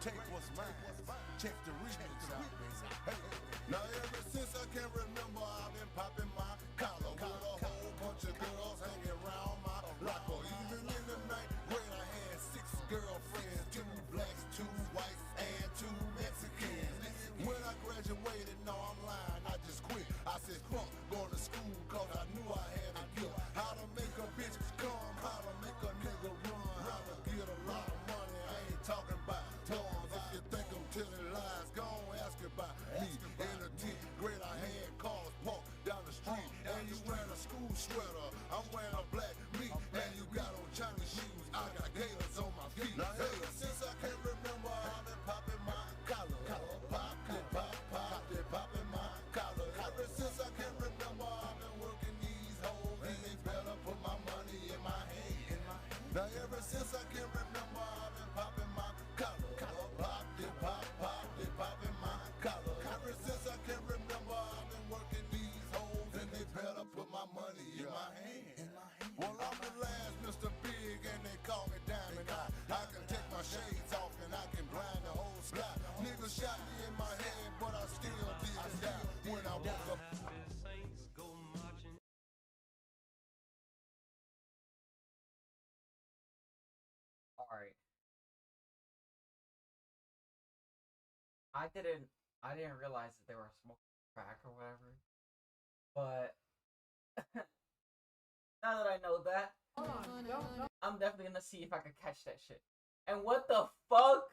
tape was mine. Check the remix out, baby. Hey. Now ever since I can remember, I've been popping my collar with a whole bunch of girls hanging around my locker. Even in the ninth grade, I had 6 girlfriends, 2 blacks, 2 whites, and 2 Mexicans. When I graduated, no, I'm lying, I just quit. I said, fuck going to school, cause I knew I had a gift. How to make a bitch come, how to make a nigga run, how to get a lot of money. I ain't talking about toys. If you think I'm telling lies, go on, ask about me. In the 10th grade, I had cars parked down the street. And you wearing a school sweater, I'm wearing a black meat. And you got on Chinese shoes, I got gators on my feet. Now ever since I can remember, I've been popping my collar. Popping my collar. Ever since I can remember, I've been working these hoes, and they better put my money in my hand. Now ever since I can remember, I've been popping my collar. Popping my collar. Ever since I can remember, I've been working these hoes, and they better put my money in my hand. Well, I'm the last Mr. Big, and they call me Diamond Eye. I can take my shades off, and I can blind the whole sky. Niggas shot me in my head, but I still didn't die when I woke up. Alright. I didn't realize that they were smoking crack or whatever. But now that I know that, I'm definitely gonna see if I can catch that shit. And what the fuck?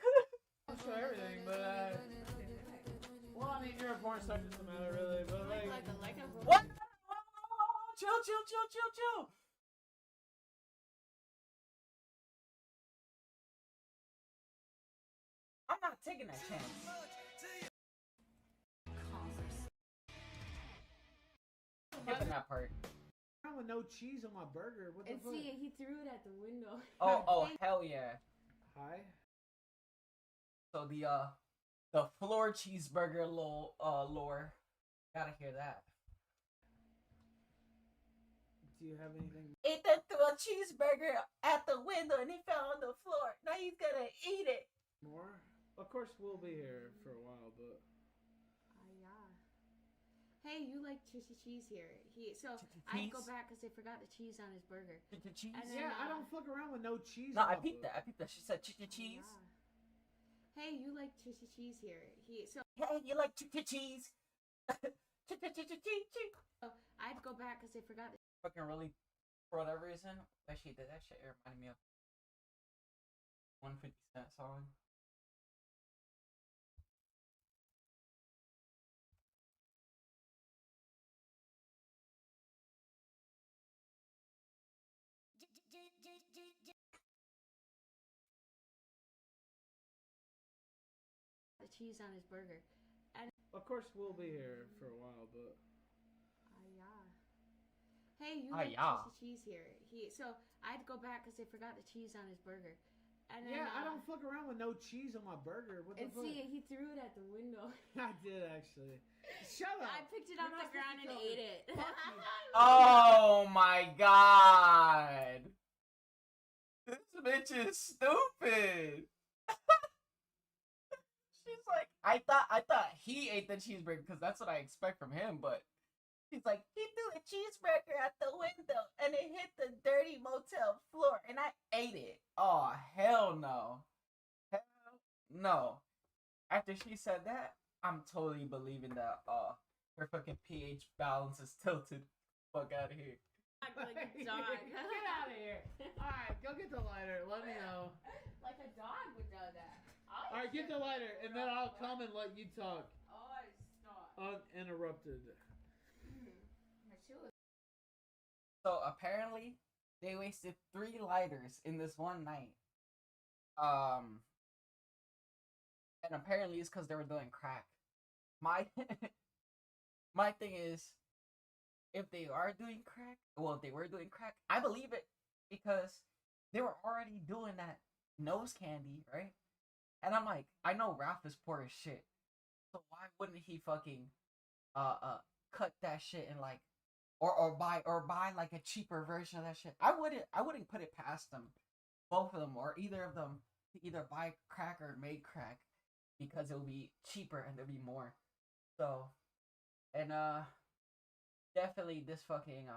I'm sure everything, but well, I mean, you're a porn star, doesn't matter really, but What? Chill. I'm not taking that chance. Skipping that part. I'm with no cheese on my burger. What the fuck? See, he threw it at the window. Oh, hell yeah. Hi. So the floor cheeseburger lore. Gotta hear that. Do you have anything? Ethan threw a cheeseburger at the window and he fell on the floor. Now he's gonna eat it. More? Of course, we'll be here for a while, but. Yeah. Hey, you like cheese here? I'd go back because they forgot the cheese on his burger. Cheese? And then, Yeah, I don't fuck around with no cheese. No, I peeped that. She said cheese. Yeah. Hey, you like cheese here? Hey, you like cheese? I'd go back because they forgot. Fucking really, for whatever reason, that she did that shit. It reminded me of 150 Cent song. The cheese on his burger. And Of course, we'll be here for a while, but. yeah. Hey, you like cheese here? I'd go back because they forgot the cheese on his burger. And then, yeah, I don't fuck around with no cheese on my burger. What the fuck? See, he threw it at the window. I did actually. Shut up. I picked it off the ground and ate it. Oh my god! This bitch is stupid. She's like, I thought he ate the cheeseburger because that's what I expect from him, but he's like, he threw a cheeseburger at the window and it hit the dirty motel floor and I ate it. Oh, hell no. Hell no. After she said that, I'm totally believing that her fucking pH balance is tilted. Fuck out of here. Like a dog. Get out of here. Alright, go get the lighter. Let me know. Like a dog would do that. Alright, get the lighter and then I'll come and let you talk. Oh, stop. Uninterrupted. So apparently, they wasted 3 lighters in this one night. And apparently it's because they were doing crack. My my thing is, if they were doing crack, I believe it because they were already doing that nose candy, right? And I'm like, I know Ralph is poor as shit, so why wouldn't he fucking cut that shit and like, or buy like a cheaper version of that shit? I wouldn't put it past them, both of them or either of them, to either buy crack or make crack because it'll be cheaper and there'll be more. So, and definitely this fucking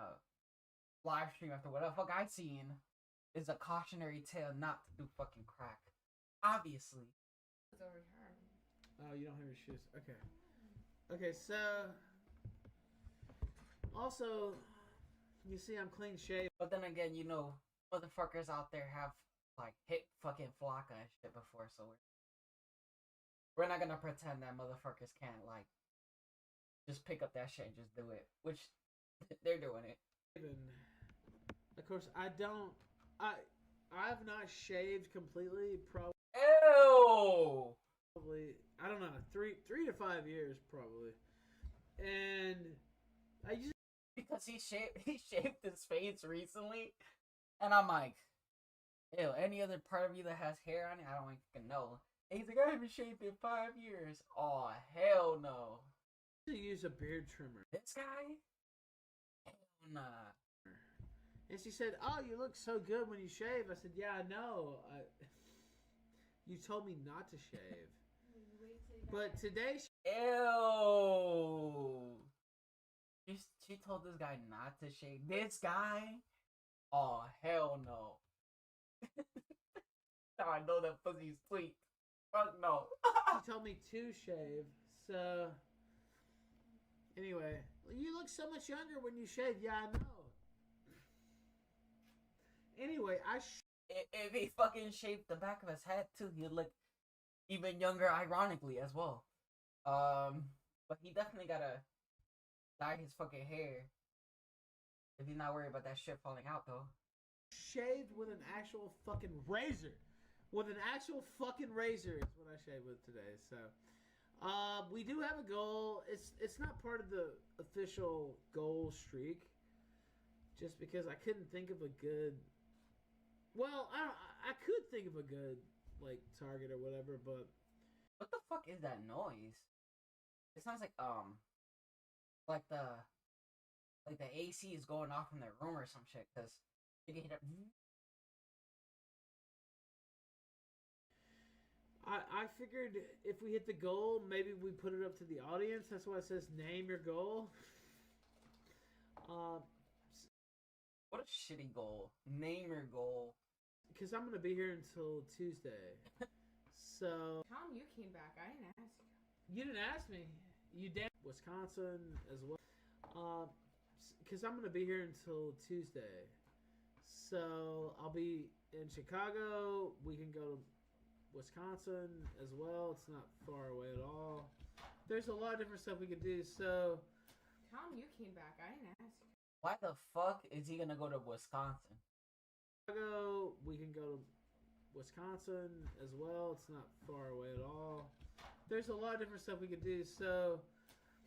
live stream after what the fuck I seen is a cautionary tale not to do fucking crack. Obviously. It's over here. Oh, you don't have your shoes. Okay. Okay, so also you see I'm clean shaved. But then again, you know, motherfuckers out there have like hit fucking Flocka and shit before, so we're not gonna pretend that motherfuckers can't like just pick up that shit and just do it, which they're doing it. Of course, I've not shaved completely. Ew. Probably I don't know 3 to 5 years probably, and I usually because he shaved his face recently, and I'm like, ew. Any other part of you that has hair on it, I don't even know. And he's like, I haven't shaved in 5 years. Oh hell no. Use a beard trimmer. This guy? Hell nah. And she said, "Oh, you look so good when you shave." I said, "Yeah, I know. You told me not to shave." But today, Ew. She told this guy not to shave. This guy? Oh hell no. Now I know that pussy's sweet. Fuck no. she told me to shave. So anyway, you look so much younger when you shave. Yeah, I know. Anyway, if he fucking shaved the back of his head too, he'd look even younger, ironically as well. But he definitely gotta dye his fucking hair if he's not worried about that shit falling out though. Shaved with an actual fucking razor. With an actual fucking razor is what I shaved with today. So, we do have a goal. It's not part of the official goal streak, just because I couldn't think of a good. Well, I could think of a good like target or whatever, but what the fuck is that noise? It sounds like the AC is going off in their room or some shit. Cause you can hear that. I figured if we hit the goal, maybe we put it up to the audience. That's why it says name your goal. What a shitty goal. Name your goal. Because I'm going to be here until Tuesday. So... Tom, you came back. I didn't ask you. You didn't ask me. You damn... Wisconsin as well. Because I'm going to be here until Tuesday. So I'll be in Chicago. We can go to Wisconsin as well. It's not far away at all. There's a lot of different stuff we could do. So... Tom, you came back. I didn't ask you. Why the fuck is he gonna go to Wisconsin? We can go to Wisconsin as well. It's not far away at all. There's a lot of different stuff we could do. So,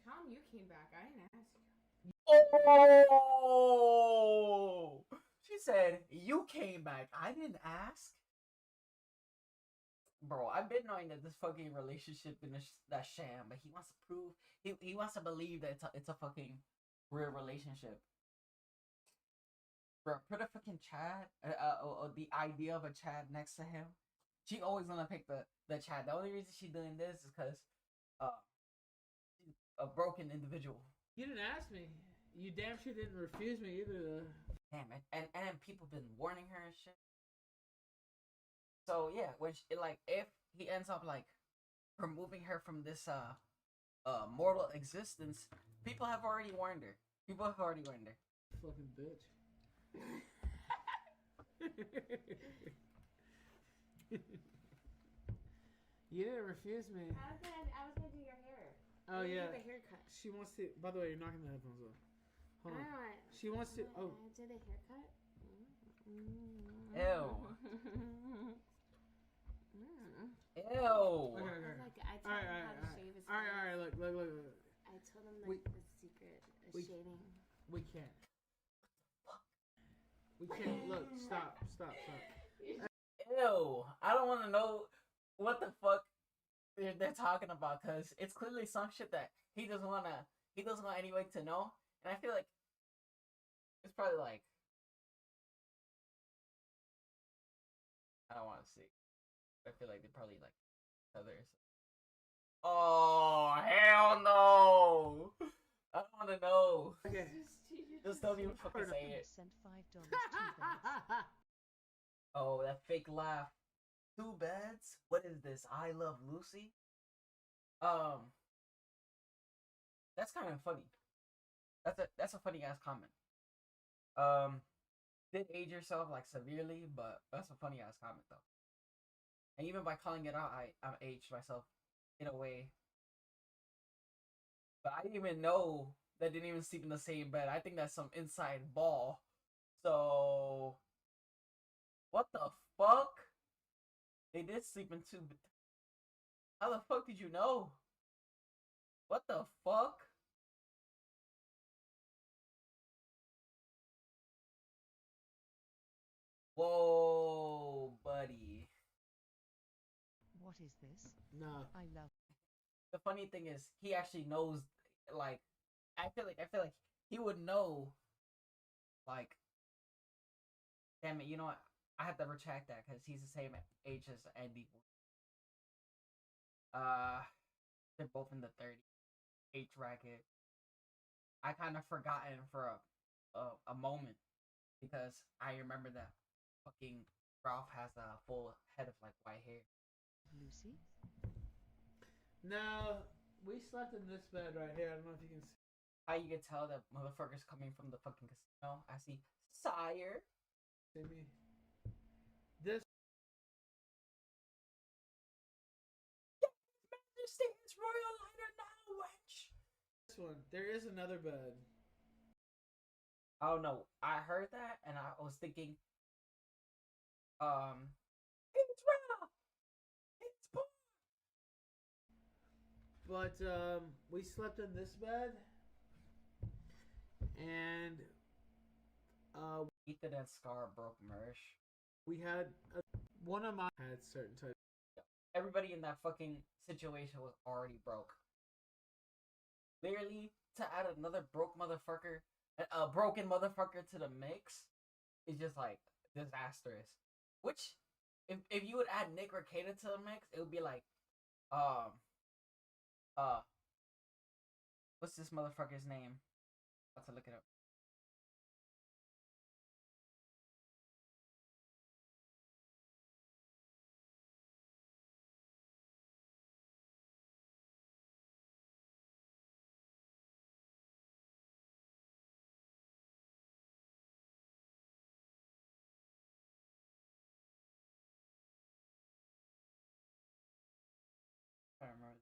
Tom, you came back. I didn't ask you. Oh! She said, you came back. I didn't ask? Bro, I've been knowing that this fucking relationship is a sham, but he wants to prove, he wants to believe that it's a fucking real relationship. Bro, put a fucking Chad, the idea of a Chad next to him. She always gonna pick the Chad. The only reason she's doing this is because she's a broken individual. You didn't ask me. You damn sure didn't refuse me either. Damn it. And people been warning her and shit. So yeah, which if he ends up like removing her from this mortal existence, people have already warned her. Fucking bitch. You didn't refuse me. I was gonna do your hair. Oh yeah. Do the haircut. She wants to. By the way, you're knocking the headphones off. Hold on. She wants to. Oh. Do the haircut. Ew. Ew. Okay. All right. Look. I told him the secret shading. We can't. We can't. Look. Stop. Ew. I don't want to know what the fuck they're talking about, because it's clearly some shit that he doesn't want anybody to know, and I feel like it's probably like, I don't want to see. I feel like they probably like others. Oh hell no! I don't want to know. Okay. Just don't even fucking say it. Sent $5 Oh, that fake laugh. 2 beds? What is this? I Love Lucy? That's kind of funny. That's a funny ass comment. Did age yourself like severely, but that's a funny ass comment though. And even by calling it out, I'm aged myself in a way. But I didn't even know that didn't even sleep in the same bed. I think that's some inside ball. So what the fuck? They did sleep in 2. How the fuck did you know? What the fuck? Whoa, buddy. What is this? No. I love. The funny thing is, he actually knows. Like, I feel like he would know. Like, damn it, you know what? I have to retract that because he's the same age as Andy. They're both in the 30s age bracket. I kind of forgotten for a moment because I remember that fucking Ralph has a full head of like white hair. Lucy? No, we slept in this bed right here. I don't know if you can see. How you can tell that motherfucker's coming from the fucking casino? I see sire. See me? This. Majesty's royal liner now, wench. This one. There is another bed. I don't know. I heard that and I was thinking, it's Ralph. It's Paul. But we slept in this bed, and Ethan and Scar broke Mersh. we had one of my had certain type. Everybody in that fucking situation was already broke. Literally, to add another broken motherfucker to the mix is just like disastrous. Which, if you would add Nick or Kata to the mix, it would be like, what's this motherfucker's name? I'll have to look it up. I don't remember.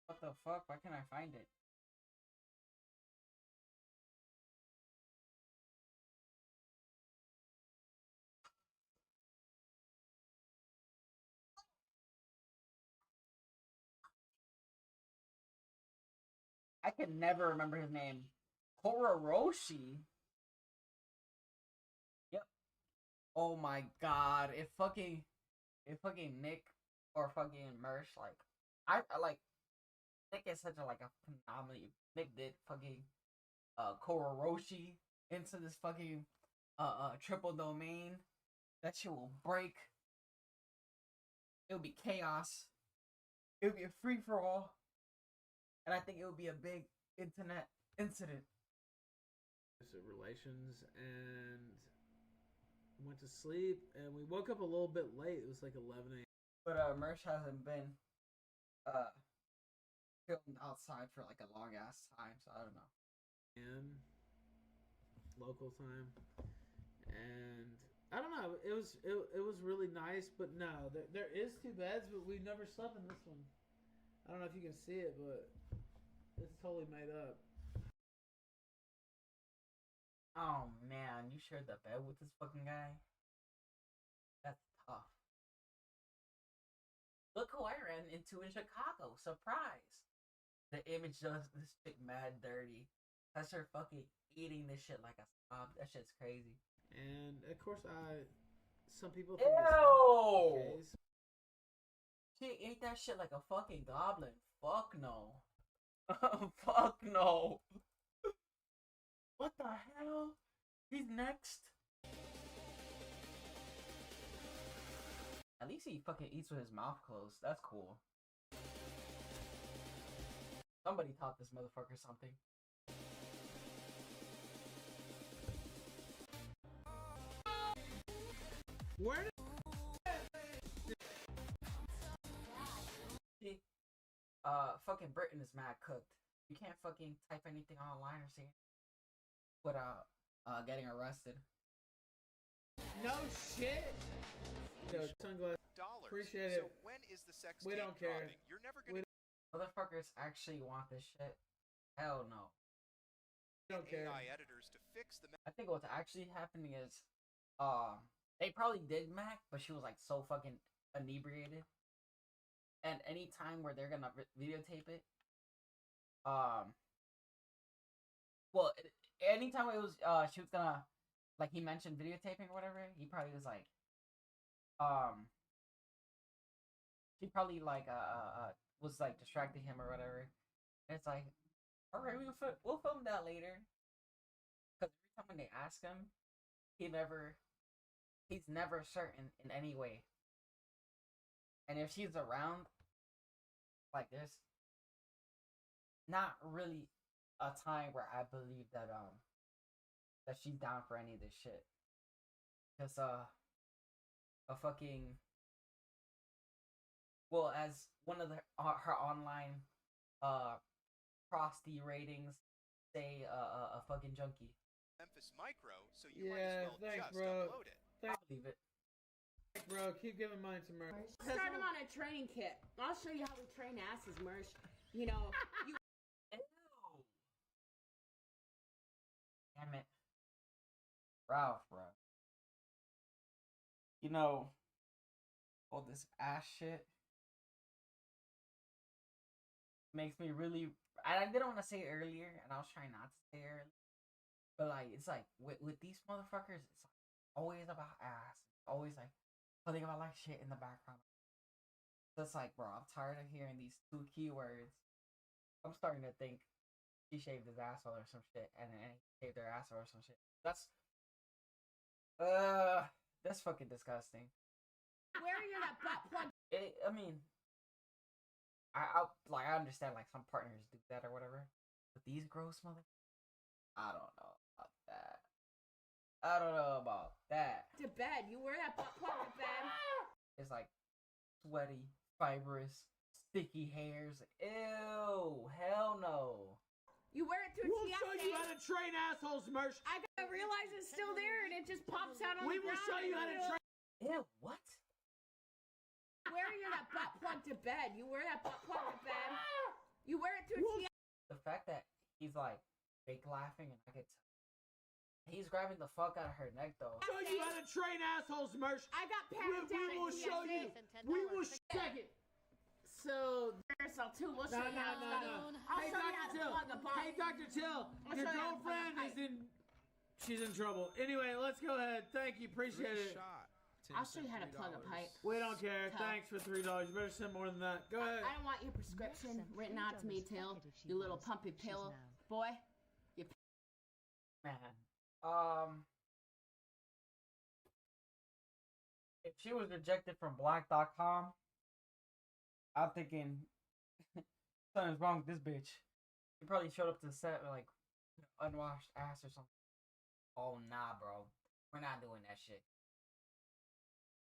What the fuck? Why can't I find it? I can never remember his name. Kororoshi? Yep. Oh my god. If fucking Nick or fucking Mersh, like, I like, Nick is such a, like, a phenomenal. Nick did fucking, Kororoshi into this fucking, triple domain. That shit will break. It'll be chaos. It'll be a free for all. And I think it would be a big internet incident. Relations, and went to sleep, and we woke up a little bit late. It was like 11 a.m. But Mersh hasn't been filmed outside for like a long ass time, so I don't know. And local time, and I don't know. It was really nice, but no, there is 2 beds, but we never slept in this one. I don't know if you can see it, but it's totally made up. Oh man, you shared the bed with this fucking guy? That's tough. Look who I ran into in Chicago. Surprise. The image does this shit mad dirty. That's her fucking eating this shit like a slob. That shit's crazy. And of course, some people think Ew! it's okay. She ate that shit like a fucking goblin. Fuck no. Fuck no. What the hell? He's next. At least he fucking eats with his mouth closed. That's cool. Somebody taught this motherfucker something. Where did See, fucking Britain is mad cooked. You can't fucking type anything online or see without getting arrested. no shit? Yo, sunglasses. Dollars. Appreciate So it. when is the sex We tape don't care. dropping? You're never gonna Motherfuckers actually want this shit. Hell no. Don't care. AI editors to fix the I think what's actually happening is, they probably did Mac, but she was like so fucking inebriated. And any time where they're gonna videotape it, well, anytime it was, she was gonna, like he mentioned videotaping or whatever, he probably was like, she probably like, was like distracting him or whatever. And it's like, all right, we'll film that later. Because every time when they ask him, he's never certain in any way. And if she's around, like there's not really a time where I believe that that she's down for any of this shit. Cause a fucking, well, as one of her online prosty ratings say, a fucking junkie. Memphis Micro, so you might Yeah, as well thanks, just bro. upload it. I believe it. Bro, keep giving mine to Merch. Start him on a training kit. I'll show you how we train asses, Mersh. You know, you Ew. Damn it. Ralph, bro. You know, all this ass shit makes me really. I didn't want to say it earlier, and I was trying not to say it earlier. But, like, it's like, with these motherfuckers, it's like always about ass. Always, like, putting about, like, shit in the background. So it's like, bro, I'm tired of hearing these two keywords. I'm starting to think she shaved his asshole or some shit, and then he shaved her asshole or some shit. That's fucking disgusting. where are you that butt plug? I mean, I understand like some partners do that or whatever, but these gross I don't know about that. I don't know about that. To bed. You wear that butt plug to bed. It's like sweaty, fibrous, sticky hairs. Ew, hell no. You wear it through We'll show you how to train assholes, Merch. I gotta realize it's still there and it just pops out on We the will ground. show you how to train. Ew, what? Where are you that butt plug to bed? You wear that butt plug to bed. You wear it through The fact that he's like fake laughing and he's grabbing the fuck out of her neck though. Show you how to train assholes, Merch. I got We parodontic will show you. PSA. We will check it. So, Carousel too. We'll show no. you how it's done. I'll Hey, show you Dr. how to Till. plug a pipe. Hey, Dr. Till. I'll Your show you how to plug a girlfriend pipe. is in. She's in trouble. Anyway, let's go ahead. Thank you. Appreciate it. I'll show you how to plug a pipe. We don't care. Till. Thanks for $3. You better send more than that. Go ahead. I don't want your prescription Sent written out to me, $3 Till. bucket if she You little was. pumpy She's pill now. boy. Man. If she was rejected from black.com, I'm thinking something's wrong with this bitch. She probably showed up to the set with like unwashed ass or something. Oh nah, bro. We're not doing that shit.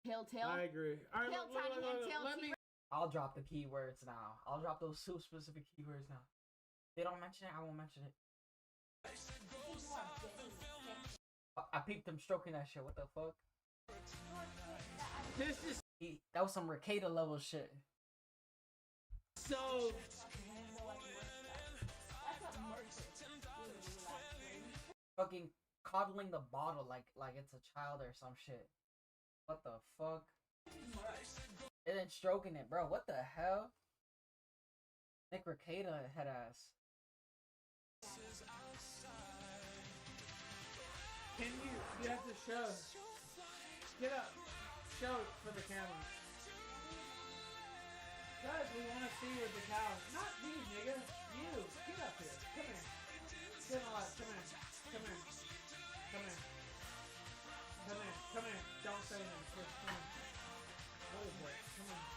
Till. I agree. All right, Till tiny hand, till let me. I'll drop the keywords now. I'll drop those two specific keywords now. They don't mention it, I won't mention it. I peeped him stroking that shit. What the fuck? This is That was some Ricada level shit. so. Fucking coddling the bottle like it's a child or some shit. What the fuck? And then stroking it, bro. What the hell? Nick Rekieta head ass. Can you have to show. Get up. Show for the camera. Guys, we want to see you with the cow. Not me, nigga. You. Get up here. Come here. Sit on left. Come here. Come here. Come here. Come here. Come here. Don't say anything. Just come here. What is that? Come here.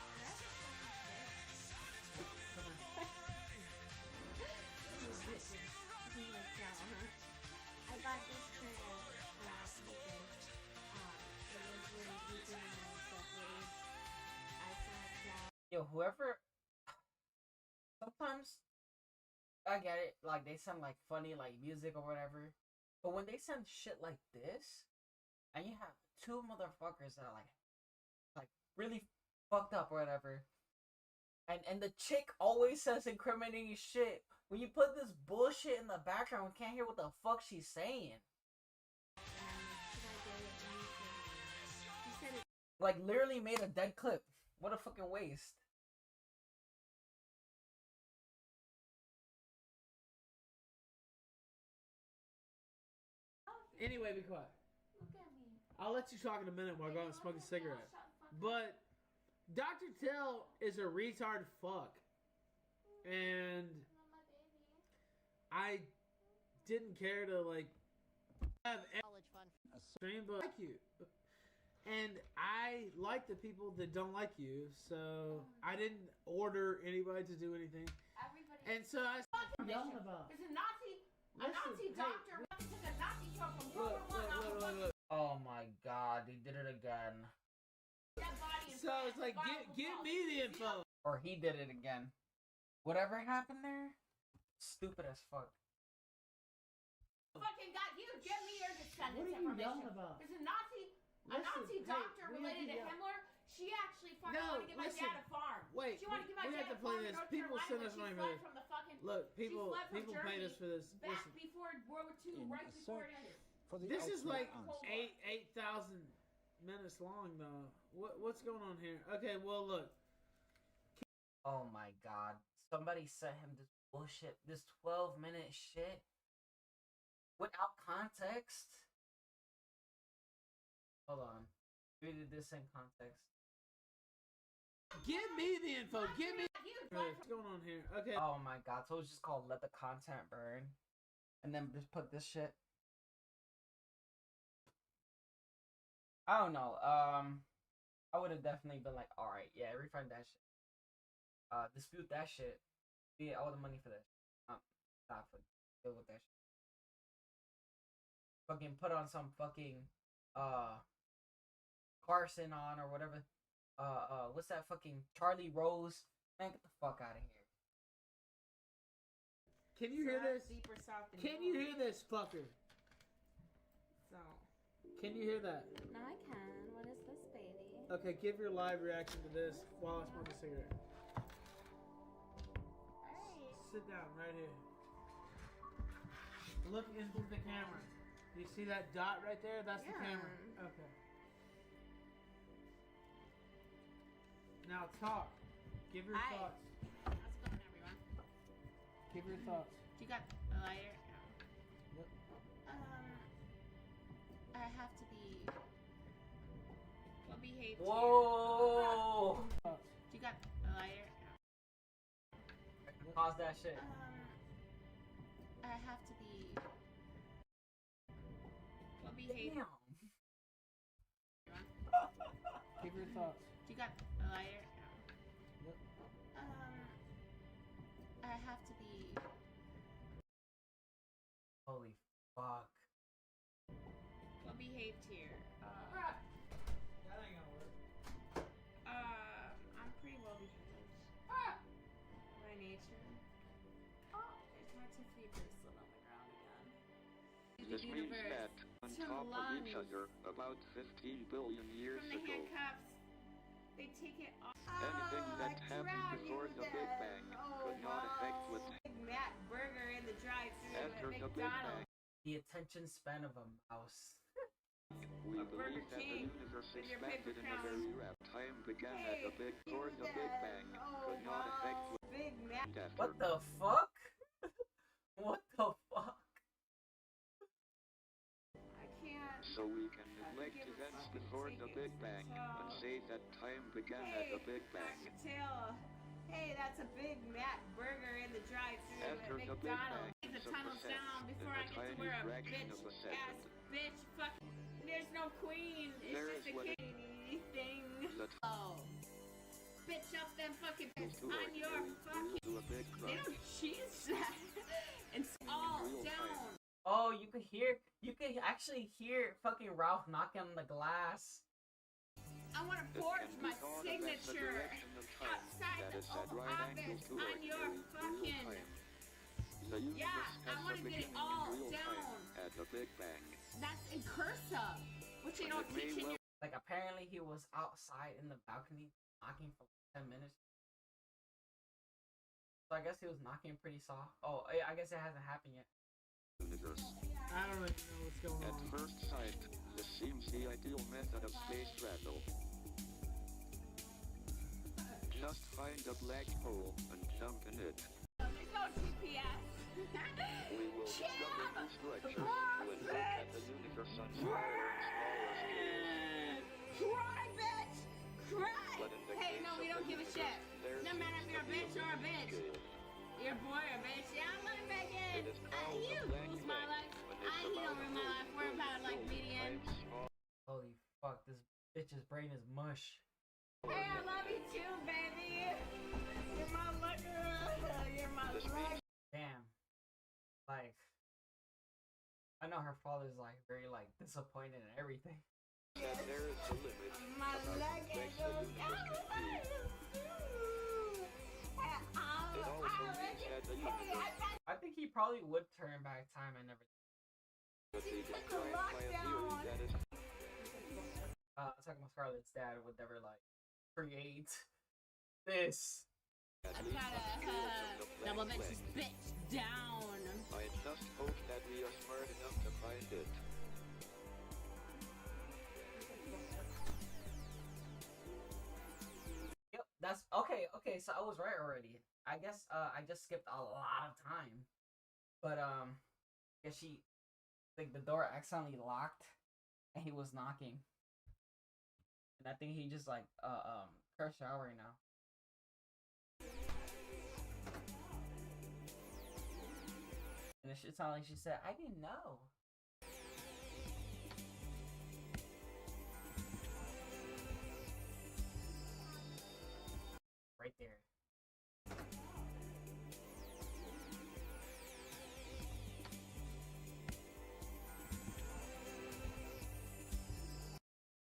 Come here. I got this for last weekend. It was when Ethan and stuff released. I saw a cloud. Yo, whoever. Sometimes I get it, like they sound like funny, like music or whatever. But when they send shit like this, and you have two motherfuckers that are like really fucked up or whatever, and the chick always says incriminating shit. When you put this bullshit in the background, we can't hear what the fuck she's saying. She said it. Like literally made a dead clip. What a fucking waste. Anyway, be quiet. Look at me. I'll let you talk in a minute while I go out and smoke a cigarette. Shut the fuck up. But Dr. Tell is a retard fuck. And Not my baby. I didn't care to like have College fun. a stream, but I like you. And I like the people that don't like you, so I didn't order anybody to do anything. Everybody. And so I yelling about. There's a Nazi. A Listen, Nazi hey, doctor took a Nazi drug from World War I off a look. Oh my god, they did it again. dead body. in So it's France. like, Viral give results. me the info. Or he did it again. Whatever happened there, stupid as fuck. Fucking got you. Give me your descendants What are you information. yelling about? There's a Nazi Listen, Nazi hey, doctor we have related to to yell. Himmler. She actually fucking No, wanted to give my listen. dad a farm. Wait, She wanted to give my we dad have to a play farm in this. North People Carolina send when us she money for fled this. from the fucking Look, people fled from pay Germany us for this. back Listen, before World War II, In right a before it search ended. for the this is ultimate like answer. 8,000 minutes long though. What's going on here? Okay, well look. Oh my god. Somebody sent him this bullshit, this 12-minute shit without context. Hold on. We did this in context. Give me the info. Give me. You What's going on here? Okay. Oh my god. So it's just called Let the Content Burn. And then just put this shit. I don't know. I would have definitely been like, alright, yeah, refund that shit. Dispute that shit. Yeah, all the money for that. Not for deal with that shit. Fucking put on some fucking Carson on or whatever. What's that fucking Charlie Rose? Man, get the fuck out of here. Can you hear this? Deeper south than Can you hear this fucker? So. Can you hear that? No, I can. What is this, baby? Okay, give your live reaction to this while I smoke a cigarette. Alright. Sit down right here. Look into the camera. Do you see that dot right there? That's the Yeah. camera. Okay. Now talk. Give your Hi. thoughts. How's it going, everyone? Give your thoughts. You got a lighter? Yep. I have to be well behaved. Whoa! Thoughts. You got a lighter? Pause that shit. I have to be well behaved. Damn. Give your thoughts. You got a lighter? Yep. I have to be Holy fuck. well behaved here. That ain't gonna work. I'm pretty well behaved. By nature. There's my two feet still on the ground again. This means that on to top of each lungs. other about 15 billion years From the ago. handcuffs, they take it off. Anything that happened before the Big Bang could not affect what Big Mac burger in the drive-thru at after the Big McDonald's. Bang. The attention span of a mouse. We A believe Burger that the King universe with your expanded paper in a crowns. very rapid time began at the Big before the Big Bang could not affect what big Mac. What the fuck? What the fuck? I can't. So we can neglect events before the Big Bang and say that time began at the Big Bang. Tell. Hey, that's a Big Mac burger in the drive-thru After at the Big McDonald's. Bang, The some tunnels percent down in before a I get to tiny wear a fraction bitch of a ass second. bitch fucking. There's no queen. It's There just is a what it- king thing. The Oh. Bitch up them fucking bitch two on your ordinary fucking. grew to a big They crunch. don't cheese that. It's all real down. Oh, you could actually hear fucking Ralph knocking on the glass. I want to It forge can be my thought of as the signature direction of time outside that the is at Oval right angles Office to on your ordinary real fucking. time. The universe I has wanna a get it beginning all in real down. time at the Big Bang. That's in cursive, which they And don't it may teach in well your. Like apparently he was outside in the balcony knocking for 10 minutes. So I guess he was knocking pretty soft. Oh, I guess it hasn't happened yet. universe. I don't even know what's going At on. first sight, this seems the ideal method of space travel. Just find a black hole and jump in it. There's no GPS. We will discover new structures Cry, when look at the universe on smaller and Cry, bitch! Cry! But in the Hey, case no, of we don't the give a universe, shit. there No matter if seems you're a to be bitch or a limited bitch. scale. You're a boy or a bitch. Yeah, I'm gonna make it. It is called You a black lose my bang life. when I it's heal about in my life. We're about like median. times small. Holy fuck, this bitch's brain is mush. Hey, I love you too, baby. You're my looker. You're my This looker. Damn. Like, I know her father's like very like disappointed in everything. That there is a limit My about leg how big is the universe can be. It also means that the universe I think he probably would turn back time and never. could be described by a theory that is Talking about Scarlett's dad would never like create this. at I least gotta as pure as the double black bitch bang. bitch down. I just hope that we are smart enough to find it. Yep, that's okay. Okay, so I was right already. I guess I just skipped a lot of time, but I guess like the door accidentally locked, and he was knocking, and I think he just like cursed her out right now. And it should sound like she said, "I didn't know." Right there.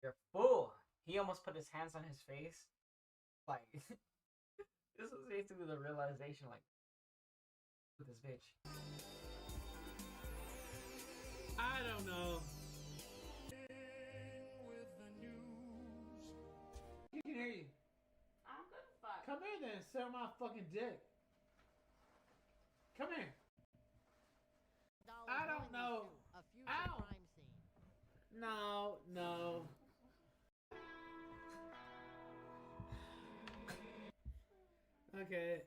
You're a fool. He almost put his hands on his face. Like, this was basically the realization, like, with this bitch. I don't know. I can hear you. I'm good fuck. Come here then, suck my fucking dick. Come here. I don't know. A future Ow. crime scene. No. Okay.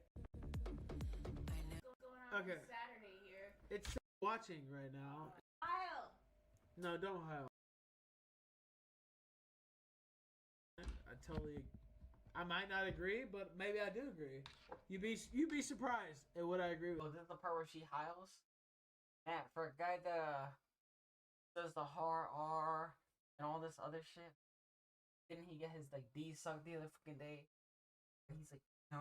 What's going on Okay. Saturday here? It's watching right now. Kyle. No, don't howl. I might not agree, but maybe I do agree. You'd be surprised at what I agree with. Oh, this is the part where she hiles? Man, for a guy that does the hard R and all this other shit, didn't he get his like D sucked the other fucking day? And he's like, no,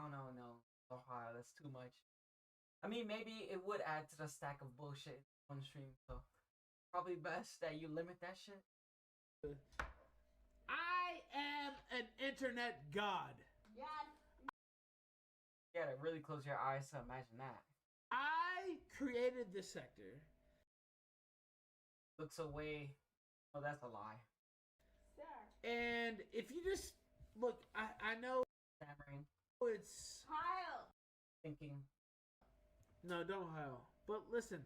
Ohio, that's too much. I mean, maybe it would add to the stack of bullshit on stream, so probably best that you limit that shit. I am an internet god. Yeah. You gotta really close your eyes to imagine that. I created this sector. Looks away. Oh, that's a lie. Sir. And if you just look, I know Stammering, it's Kyle. thinking. no, don't howl. But listen,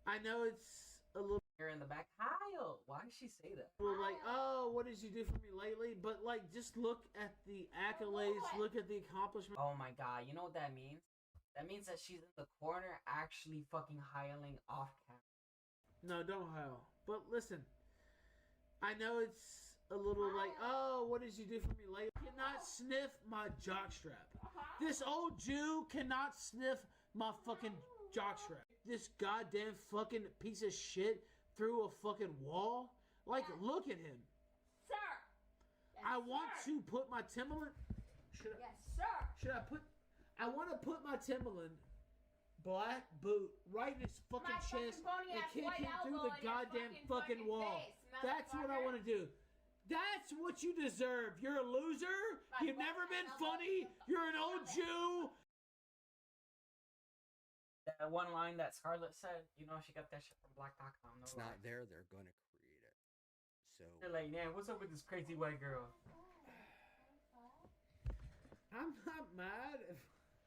I know it's a little You're in the back. Kyle, why did she say that? Well, like, oh, what did you do for me lately? But like, just look at the accolades, look at the accomplishments. Oh my god, you know what that means? That means that she's in the corner actually fucking hiling off camera. No, don't howl. But listen, I know it's a little like, oh, what did you do for me lately? Cannot sniff my jockstrap. This old Jew cannot sniff my fucking jockstrap. This goddamn fucking piece of shit through a fucking wall. Like, look at him. Sir. I want to put my Timberland. Yes, sir. Should I put? I want to put my Timberland black boot right in his fucking chest and kick him through the goddamn fucking wall. That's what I want to do. That's what you deserve. You're a loser. You've never been funny. You're an old Jew. That one line that Scarlett said, you know, she got that shit from Black.com. No It's lie. not there, they're going to create it. So They're like, man, what's up with this crazy white girl? I'm not mad.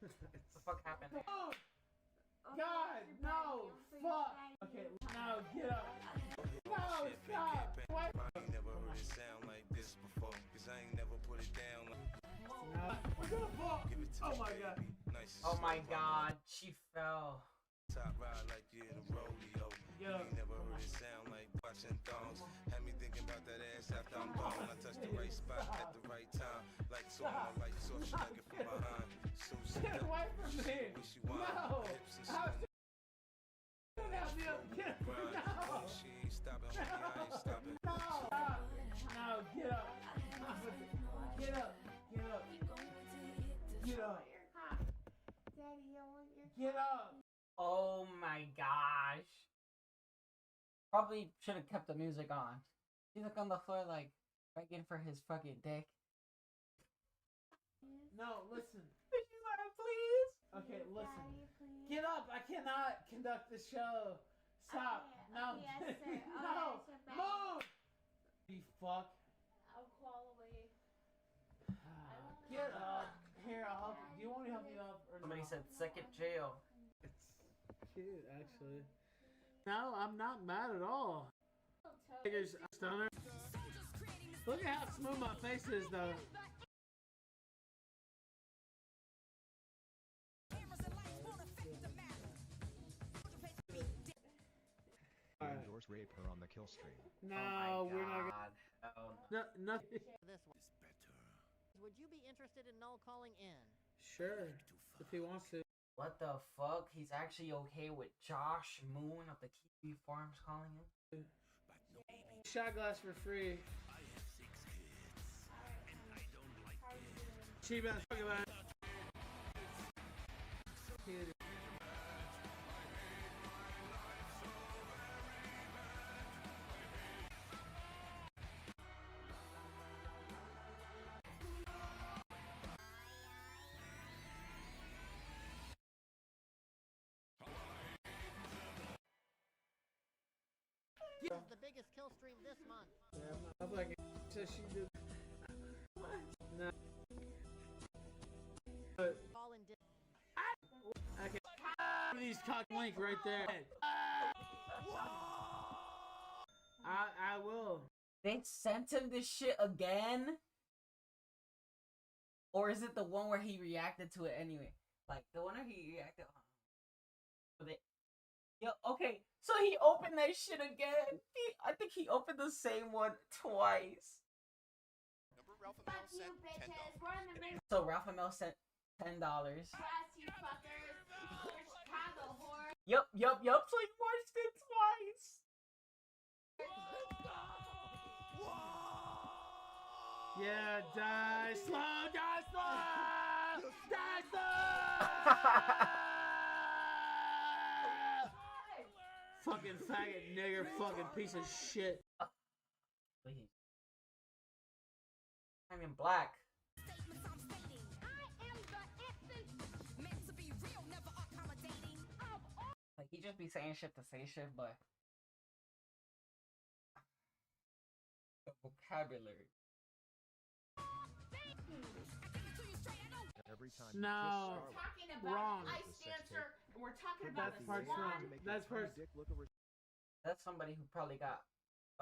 What the fuck happened? Oh, God, no, fuck. Okay, no, get up. No, stop. What? I ain't never heard it sound like this before, cause I ain't never put it down like No. We're gonna fall. give it to Oh me, my God. baby. Nice and Oh my slow, god, she fell. top ride like you in a rodeo. Yeah. You ain't never heard it sound like watching thongs. Had me thinking about that ass after I'm gone. I touched the right spot at the right time. Like so my lights off, she like it from behind. So Get away from me. Wish you want No. hips and How slow help me up. Get grind. No. She ain't stopping, homie, I ain't stopping. No. No, get up. Get up. Get up. Get up. Daddy, I want your Get up. Oh my gosh. Probably should have kept the music on. He's like on the floor, like, begging for his fucking dick. No, listen. She's like, please. Okay, listen. Daddy, please. Get up. I cannot conduct the show. Stop. Okay, No. yes, sir. No. Yes, sir. Move. You fuck. I'll crawl away. Get up. Here, I'll help you. Do you want me to help you up? Or Somebody no? said second jail. It's cute, actually. No, I'm not mad at all. Figures, stunner. Look at how smooth my face is, though. Endorse rape her on the Killstream. No, Oh my we're not god. Oh, gonna. No, nothing. This one. Would you be interested in Null calling in? Sure, if he wants to. what the fuck? He's actually okay with Josh Moon of the Kiwi Farms calling him? Shot glass for free. Cheap ass fucking man. This is the biggest kill stream this month. Yeah, I'm like, so she did. No. All in Okay. These cock link right there. I will. They sent him this shit again? Or is it the one where he reacted to it anyway? Like, the one where he reacted on. Yo, okay, so he opened that shit again. I think he opened the same one twice. Remember Ralph Fuck Amell you, sent $10. bitches. We're in the middle So Ralph Amell sent $10. class, you fuckers. You're Chicago whore. Yup. So he watched it twice. Yeah, die slow, die slow, die slow. Fucking faggot nigger, fucking piece of shit. Please. I'm in black. Like, he just be saying shit to say shit, but the vocabulary. Every time No. you kiss Scarlet, Talking about Wrong. an ice dancer, and we're talking about That's the part's swan. wrong. to make That's your tiny part. dick look over That's somebody who probably got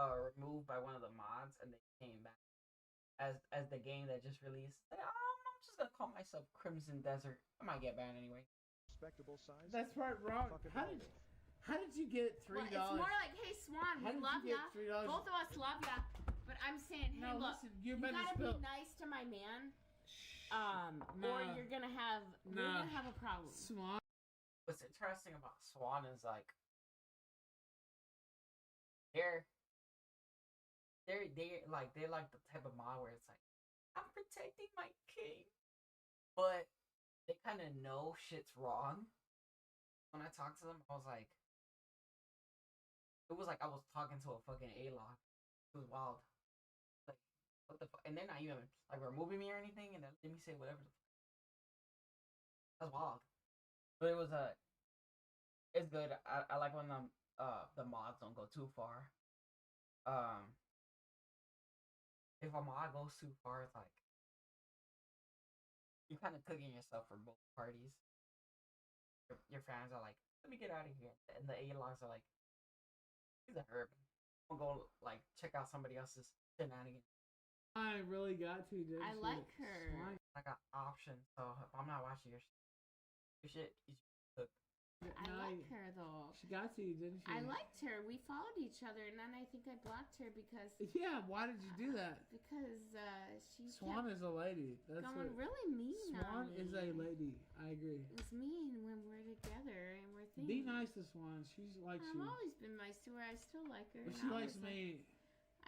removed by one of the mods and they came back as the game that just released. Like, I'm just gonna call myself Crimson Desert. I might get banned anyway. Respectable size. That's right, wrong. How did you get $3? Well, it's more like, hey Swan, we love ya. Both of us love ya. But I'm saying, hey, look, listen, you gotta be nice to my man. Or you're gonna have a problem. Swan. What's interesting about Swan is like they're like the type of mod where it's like, I'm protecting my king, but they kind of know shit's wrong. When I talked to them, I was like, it was like I was talking to a fucking A-Log. It was wild. Like, what the fuck? And they're not even like removing me or anything, and then let me say whatever. That's wild. But it was it's good. I like when the mods don't go too far. If a mod goes too far, it's like you're kind of cooking yourself for both parties. Your fans are like, let me get out of here, and the A-Logs are like, he's a herb. I'm gonna go like check out somebody else's shenanigans. I really got to, dude. I like her. I got options, so if I'm not watching your shit, you should cook. I like her though. She got to, didn't she? I liked her. We followed each other, and then I think I blocked her because. Yeah, why did you do that? Because she. Swan is a lady. That's going really mean. Swan on me. is a lady. I agree. It's mean when we're together and we're thinking. Be nice to Swan. She's like you. I've always been nice to her. I still like her. But she likes me.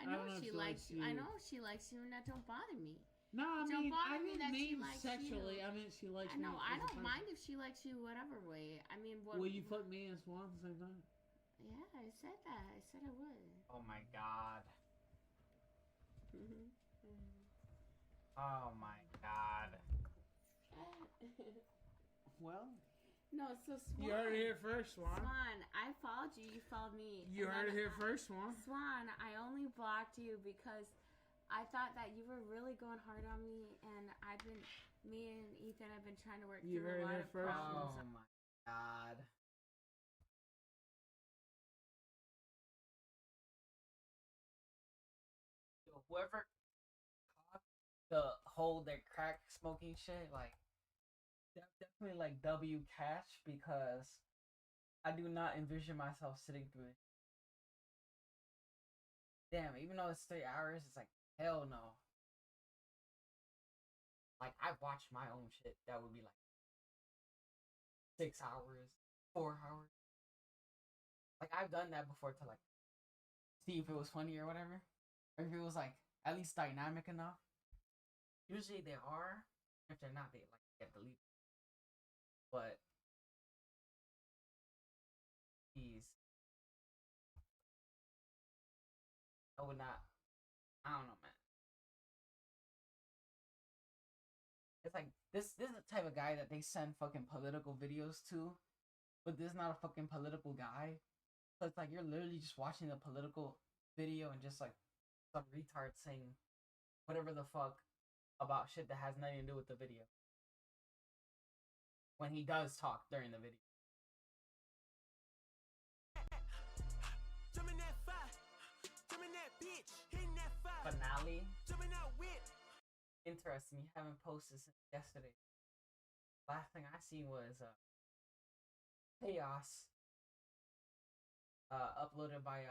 I know she likes you. I know she likes you, and that don't bother me. No, I didn't mean likes sexually. You. I meant she likes me. I know. I don't mind if she likes you, whatever way. I mean, what? Will you fuck me and Swan at the same time? Yeah, I said that. I said I would. Oh my god. Oh my god. Well. No, so Swan. You heard it here first, Swan. Swan, I followed you. You followed me. You heard it here first, Swan. Swan, I only blocked you because I thought that you were really going hard on me, and me and Ethan have been trying to work through a lot of problems. Oh my god. Whoever the whole their crack smoking shit, like definitely like W catch, because I do not envision myself sitting through it. Damn, even though it's 3 hours, it's like hell no. Like I've watched my own shit that would be like 6 hours, 4 hours. Like I've done that before to like see if it was funny or whatever. Or if it was like at least dynamic enough. Usually they are. If they're not, they like get deleted. But geez, I would not. I don't know, man. It's like this is the type of guy that they send fucking political videos to, but this is not a fucking political guy. So it's like you're literally just watching the political video and just like some retard saying whatever the fuck about shit that has nothing to do with the video. When he does talk during the video. Finale. Interesting. You haven't posted since yesterday. Last thing I seen was Chaos. Uploaded by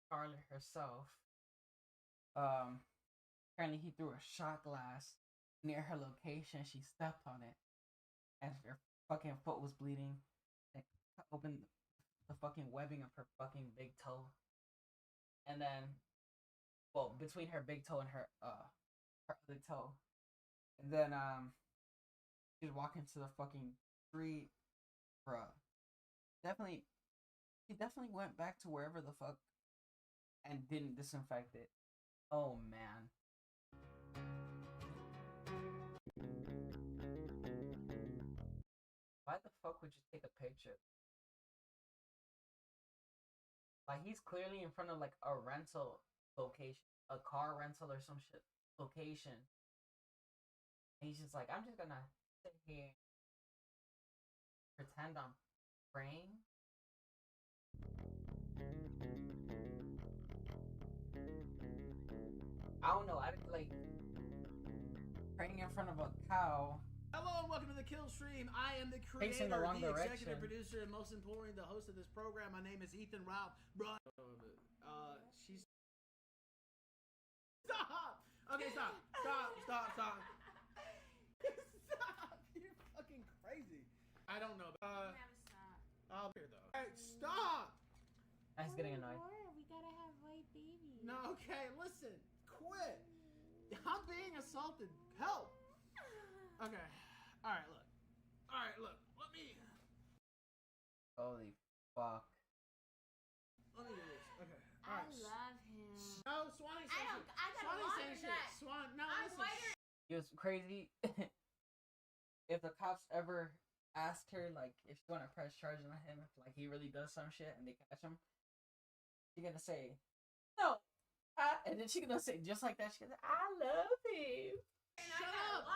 Scarlett herself. Apparently he threw a shot glass near her location. She stepped on it, and her fucking foot was bleeding. It opened the fucking webbing of her fucking big toe, and then, well, between her big toe and her other toe, and then she was walking to the fucking street, bruh. He definitely went back to wherever the fuck and didn't disinfect it. Oh man. Why the fuck would you take a picture? Like he's clearly in front of like a rental location, a car rental or some shit location. And he's just like, I'm just gonna sit here, pretend I'm praying. I don't know. I like praying in front of a cow. Hello and welcome to the Killstream. I am the Facing creator, the wrong the direction. executive producer, and most importantly, the host of this program. My name is Ethan Rao. She's... Stop! Okay, stop. Stop. Stop. You're fucking crazy. I don't know. I'll be here, though. Alright, stop! That's getting annoying. We gotta have white babies. No, okay, listen. Quit. I'm being assaulted. Help! Okay. Alright, look. Let me... Holy fuck. Let me do this. Okay. I Alright. love him. No, Swanee saying shit. I got a Swanee longer saying shit. nut. Swan, no, I'm listen. whiter. It was crazy. If the cops ever asked her, like, if she's gonna press charges on him, if, like, he really does some shit and they catch him, she's gonna say, no. And then she's gonna say, just like that, she's gonna say, I love him. Shut up!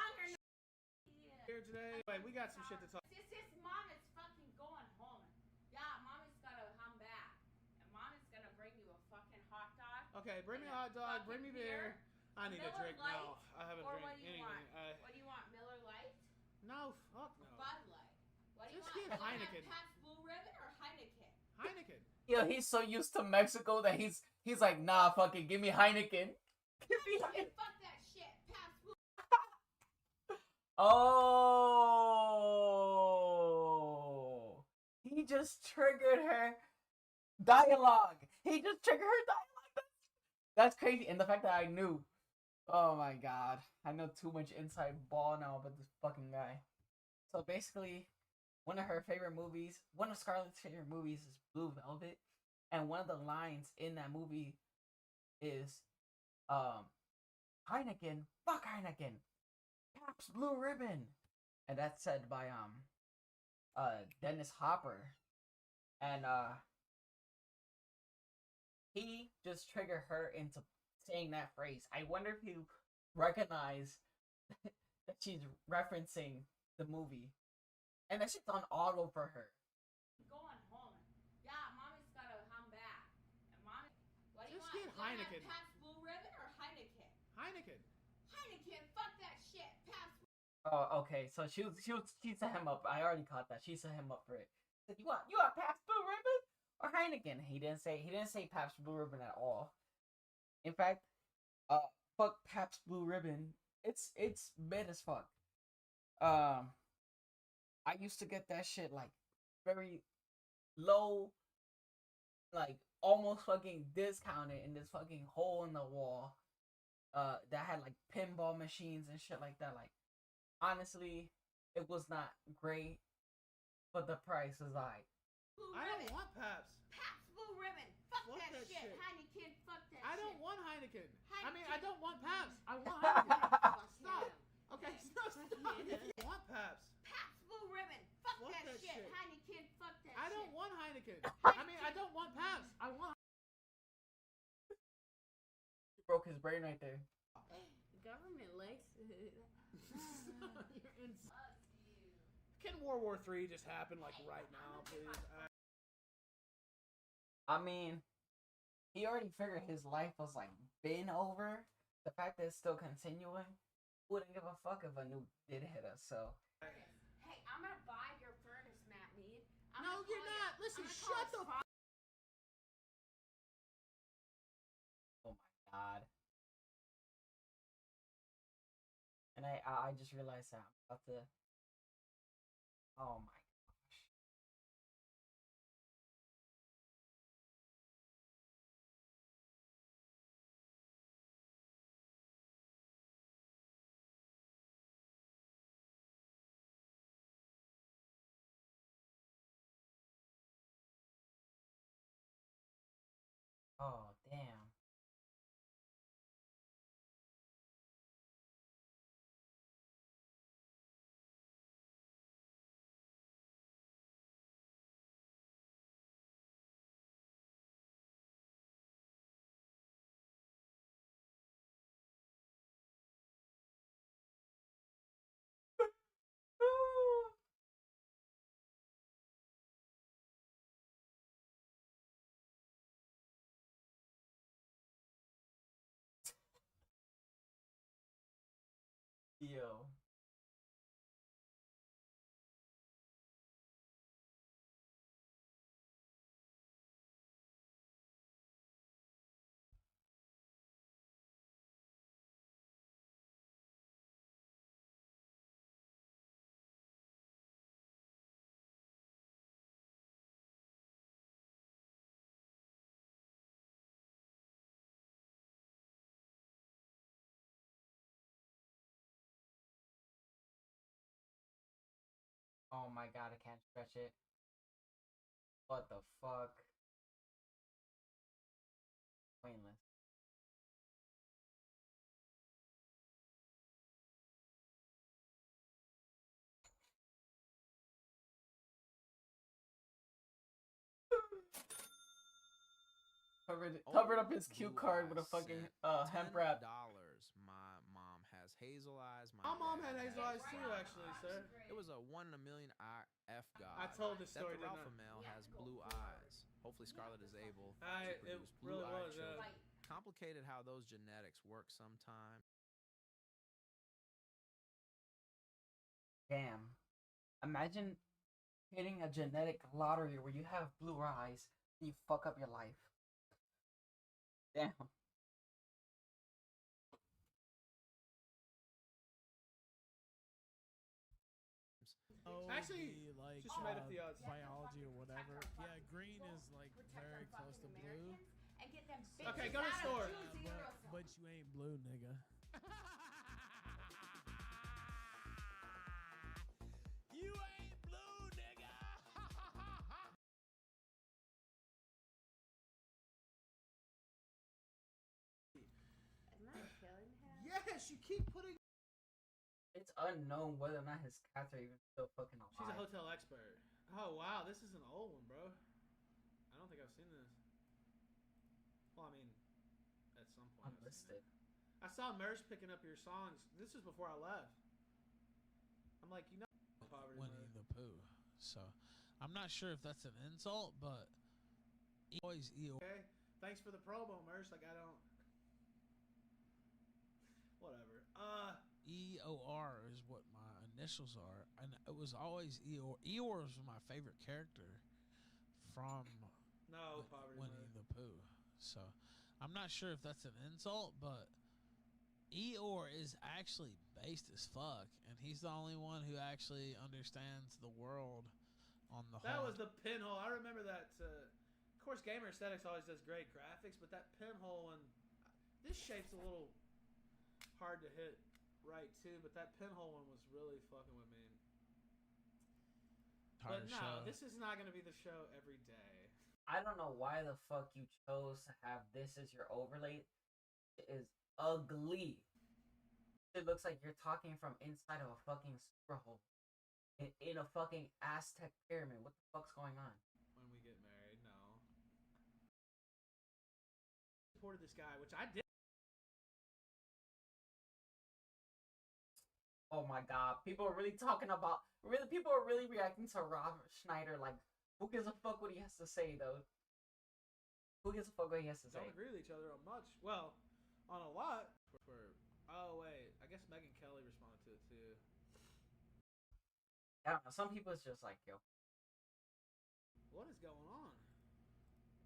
Here today. Wait, we got some shit to talk. This mom is fucking going home. Yeah, mommy's gotta come back. And mommy's gonna bring you a fucking hot dog. Okay, bring me a hot dog, bring me beer. I need a Miller drink Lite, now. I haven't or drank what do you anything. want? What do you want? Miller Lite? No, fuck no. Bud Light. What do you Just want? get You want Heineken. Pabst Blue Ribbon or Heineken? Heineken. Yo, he's so used to Mexico that he's like, nah, fucking give me Heineken. Give me Heineken. Fuck that shit. Pabst Blue. Oh, he just triggered her dialogue. He just triggered her dialogue. That's crazy. And the fact that I knew. Oh my god. I know too much inside ball now about this fucking guy. So basically, one of Scarlett's favorite movies is Blue Velvet. And one of the lines in that movie is, Heineken, fuck Heineken, Pabst Blue Ribbon. And that's said by, Dennis Hopper. And, he just triggered her into saying that phrase. I wonder if you recognize that she's referencing the movie. And that shit's on auto for her. Going home. Yeah, mommy's gotta come back. And mommy, what do you Just want? get Heineken. Pabst Blue Ribbon or Heineken? Heineken. Heineken, fuck that shit. Pabst. Oh, okay. So she set him up. I already caught that. She set him up for it. She said, you want Pabst Blue Ribbon or Heineken? He didn't say Pabst Blue Ribbon at all. In fact, fuck Pabst Blue Ribbon. It's mid as fuck. I used to get that shit like very low, like almost fucking discounted in this fucking hole in the wall. That had like pinball machines and shit like that. Like, honestly, it was not great, but the price is like. I don't want Pabst. Pabst Blue Ribbon. Fuck that shit. Heineken, fuck that shit. I don't want Heineken. I mean, I Heineken. don't want Pabst. I want Heineken. Stop. Okay, stop. If you want Pabst. Pabst Blue Ribbon. Fuck that shit. Heineken, fuck that shit. I don't want Heineken. I mean, I don't want Pabst. I want. He broke his brain right there. Government likes it. You're insane. Can World War III just happen like right now, please? I mean, he already figured his life was like been over. The fact that it's still continuing, wouldn't give a fuck if a nuke did hit us. So. Hey, I'm gonna buy your furnace, Matt Mead. No, you're not. Listen, shut the fuck. Oh my god. And I just realized that I'm about to. Oh my gosh. Oh damn. Yo. Oh my god, I can't stretch it. What the fuck? Pointless. Covered up his cue card with a fucking hemp wrap. $10. My mom has hazel eyes. My mom had dad hazel has eyes too, brown actually, eyes. sir. It was a 1 in a million F God. I told this story, that the didn't alpha I? male has blue eyes. Hopefully Scarlett is able to It produce really blue-eyed was, children. Complicated how those genetics work sometimes. Damn. Imagine hitting a genetic lottery where you have blue eyes and you fuck up your life. Damn. Actually, like just right up the odds. biology or whatever. Yeah, green is like very close to blue. Okay, go to the store. But you ain't blue, nigga. You ain't blue, nigga. Am I killing him? Yes, you keep putting. It's unknown whether or not his cats are even still fucking alive. She's a hotel expert. Oh wow, this is an old one, bro. I don't think I've seen this. Well, I mean, at some point. Unlisted. I saw Merce picking up your songs. This was before I left. I'm like, you know, poverty Winnie mode. the Pooh. So, I'm not sure if that's an insult, but always EO. Okay, thanks for the promo, Merce. Like I don't. Whatever. EOR is what my initials are, and it was always Eeyore. Eeyore was my favorite character from Poverty Winnie mode. the Pooh. So, I'm not sure if that's an insult, but Eeyore is actually based as fuck, and he's the only one who actually understands the world on the whole. That was the pinhole. I remember that. Of course, Gamer Aesthetics always does great graphics, but that pinhole and this shape's a little hard to hit right too. But that pinhole one was really fucking with me. But no, this is not going to be the show every day. I don't know why the fuck you chose to have this as your overlay. It is ugly. It looks like you're talking from inside of a fucking sewer hole. In a fucking Aztec pyramid. What the fuck's going on? When we get married, no. Supported this guy, which I did. Oh my god. People are really talking about... People are really reacting to Rob Schneider like, who gives a fuck what he has to say, though? Who gives a fuck what he has to say? Don't agree with each other on much. Well, on a lot. Oh, wait. I guess Megyn Kelly responded to it, too. I don't know. Some people it's just like, yo. What is going on?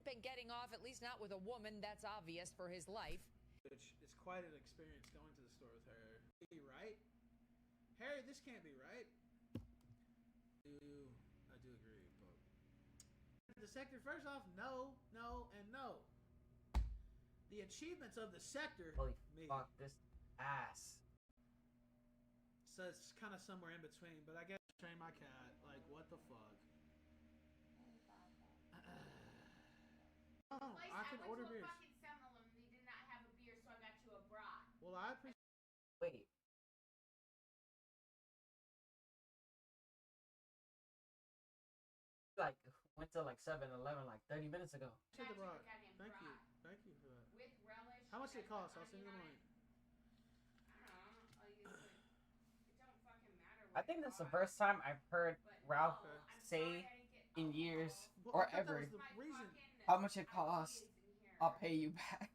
Been getting off, at least not with a woman. That's obvious for his life. Which is quite an experience going to the store with her. Be right? Harry, this can't be right. I do agree, but the sector, first off, no, and no. The achievements of the sector. Holy fuck, this ass. So it's kind of somewhere in between, but I guess train my cat. Like, what the fuck? I can order beers. Well, I appreciate. Wait. Like went to like 7-Eleven like 30 minutes ago. Thank you for that. With relish. How much did it cost? I'll send you the money. I think that's the first time I've heard Ralph say in years or ever how much it costs. I'll pay you back.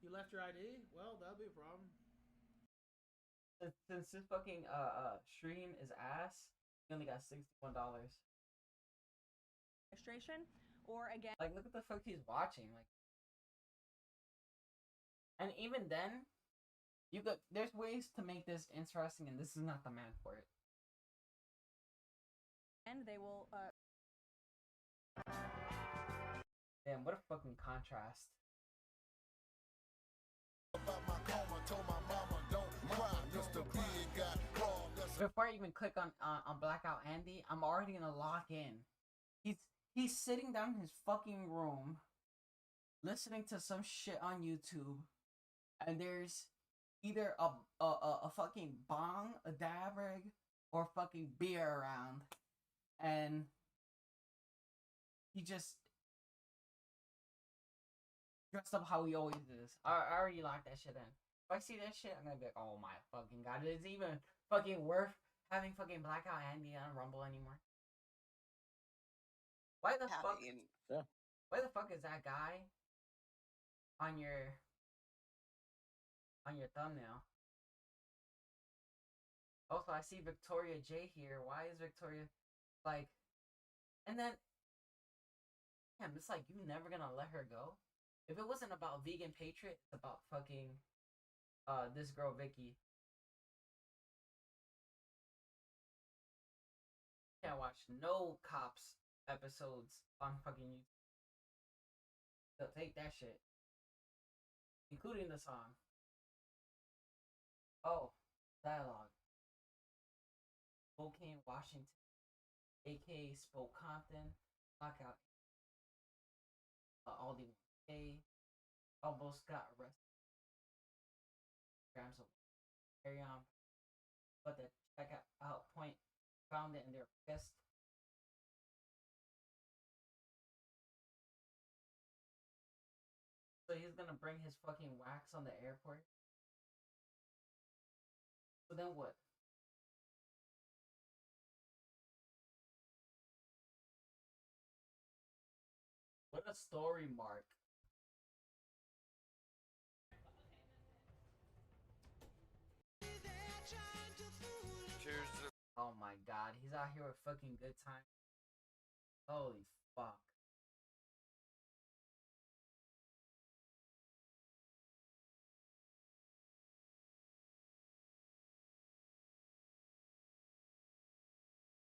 You left your ID? Well, that'll be a problem. Since this fucking stream is ass, he only got $61. Administration, or again. Like, look at the fuck he's watching. Like, and even then, there's ways to make this interesting, and this is not the man for it. And they will. Damn, what a fucking contrast. Before I even click on Blackout Andy, I'm already gonna lock in. He's sitting down in his fucking room, listening to some shit on YouTube, and there's either a fucking bong, a dab rig, or fucking beer around, and he just dressed up how he always is. I already locked that shit in. If I see that shit, I'm gonna be like, oh my fucking god, is it even fucking worth having fucking Blackout Andy on Rumble anymore? Why the fuck? Yeah. Why the fuck is that guy on your thumbnail? Also, I see Victoria J here. Why is Victoria like? And then, damn, it's like you never gonna let her go. If it wasn't about Vegan Patriot, it's about fucking this girl Vicky. Can't watch no cops episodes on fucking YouTube. So take that shit, including the song. Oh, dialogue. Spokane, Washington, aka Spoke Compton, Blackout, Aldi 1K, almost got arrested. Grams of carry on, but the checkout point found it and they're pissed. So he's gonna bring his fucking wax on the airport. So then what? What a story mark. Cheers. Oh my god, he's out here with fucking good time. Holy fuck.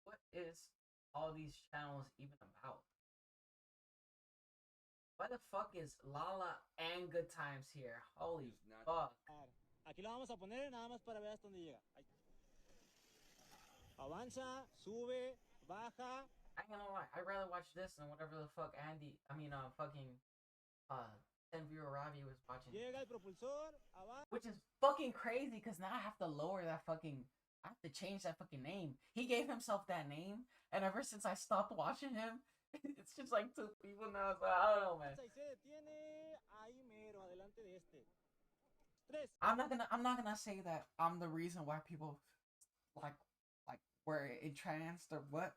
What is all these channels even about? Why the fuck is Lala and Good Times here? Holy fuck. Aquí lo vamos a poner nada más para ver hasta dónde llega. Ahí. Avanza, sube, baja. I ain't gonna lie, I'd rather watch this than whatever the fuck fucking 10 viewer Ravi was watching. Llega el propulsor, avanza. Which is fucking crazy because now I have to lower that fucking, I have to change that fucking name. He gave himself that name, and ever since I stopped watching him, it's just like two people now. So I don't know, man. I'm not gonna say that I'm the reason why people like were entranced or what,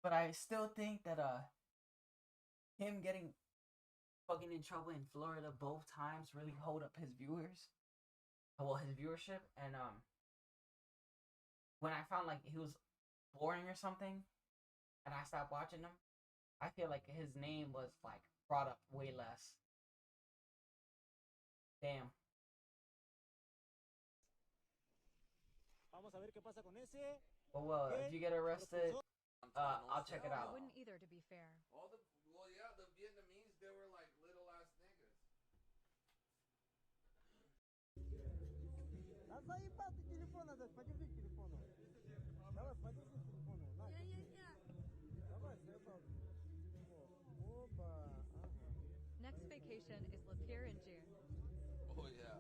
but I still think that him getting fucking in trouble in Florida both times really hold up his his viewership. And when I found like he was boring or something and I stopped watching him, I feel like his name was like brought up way less. Damn. Vamos a ver qué pasa con ese. Well, if you get arrested, I'll check it I out. wouldn't either, to be fair. The Vietnamese, they were like little ass niggas. Назови папе телефона, пойдем телефона. Давай, пойдем телефона. Давай, Оба. Next vacation is Lapeer in June. Oh yeah.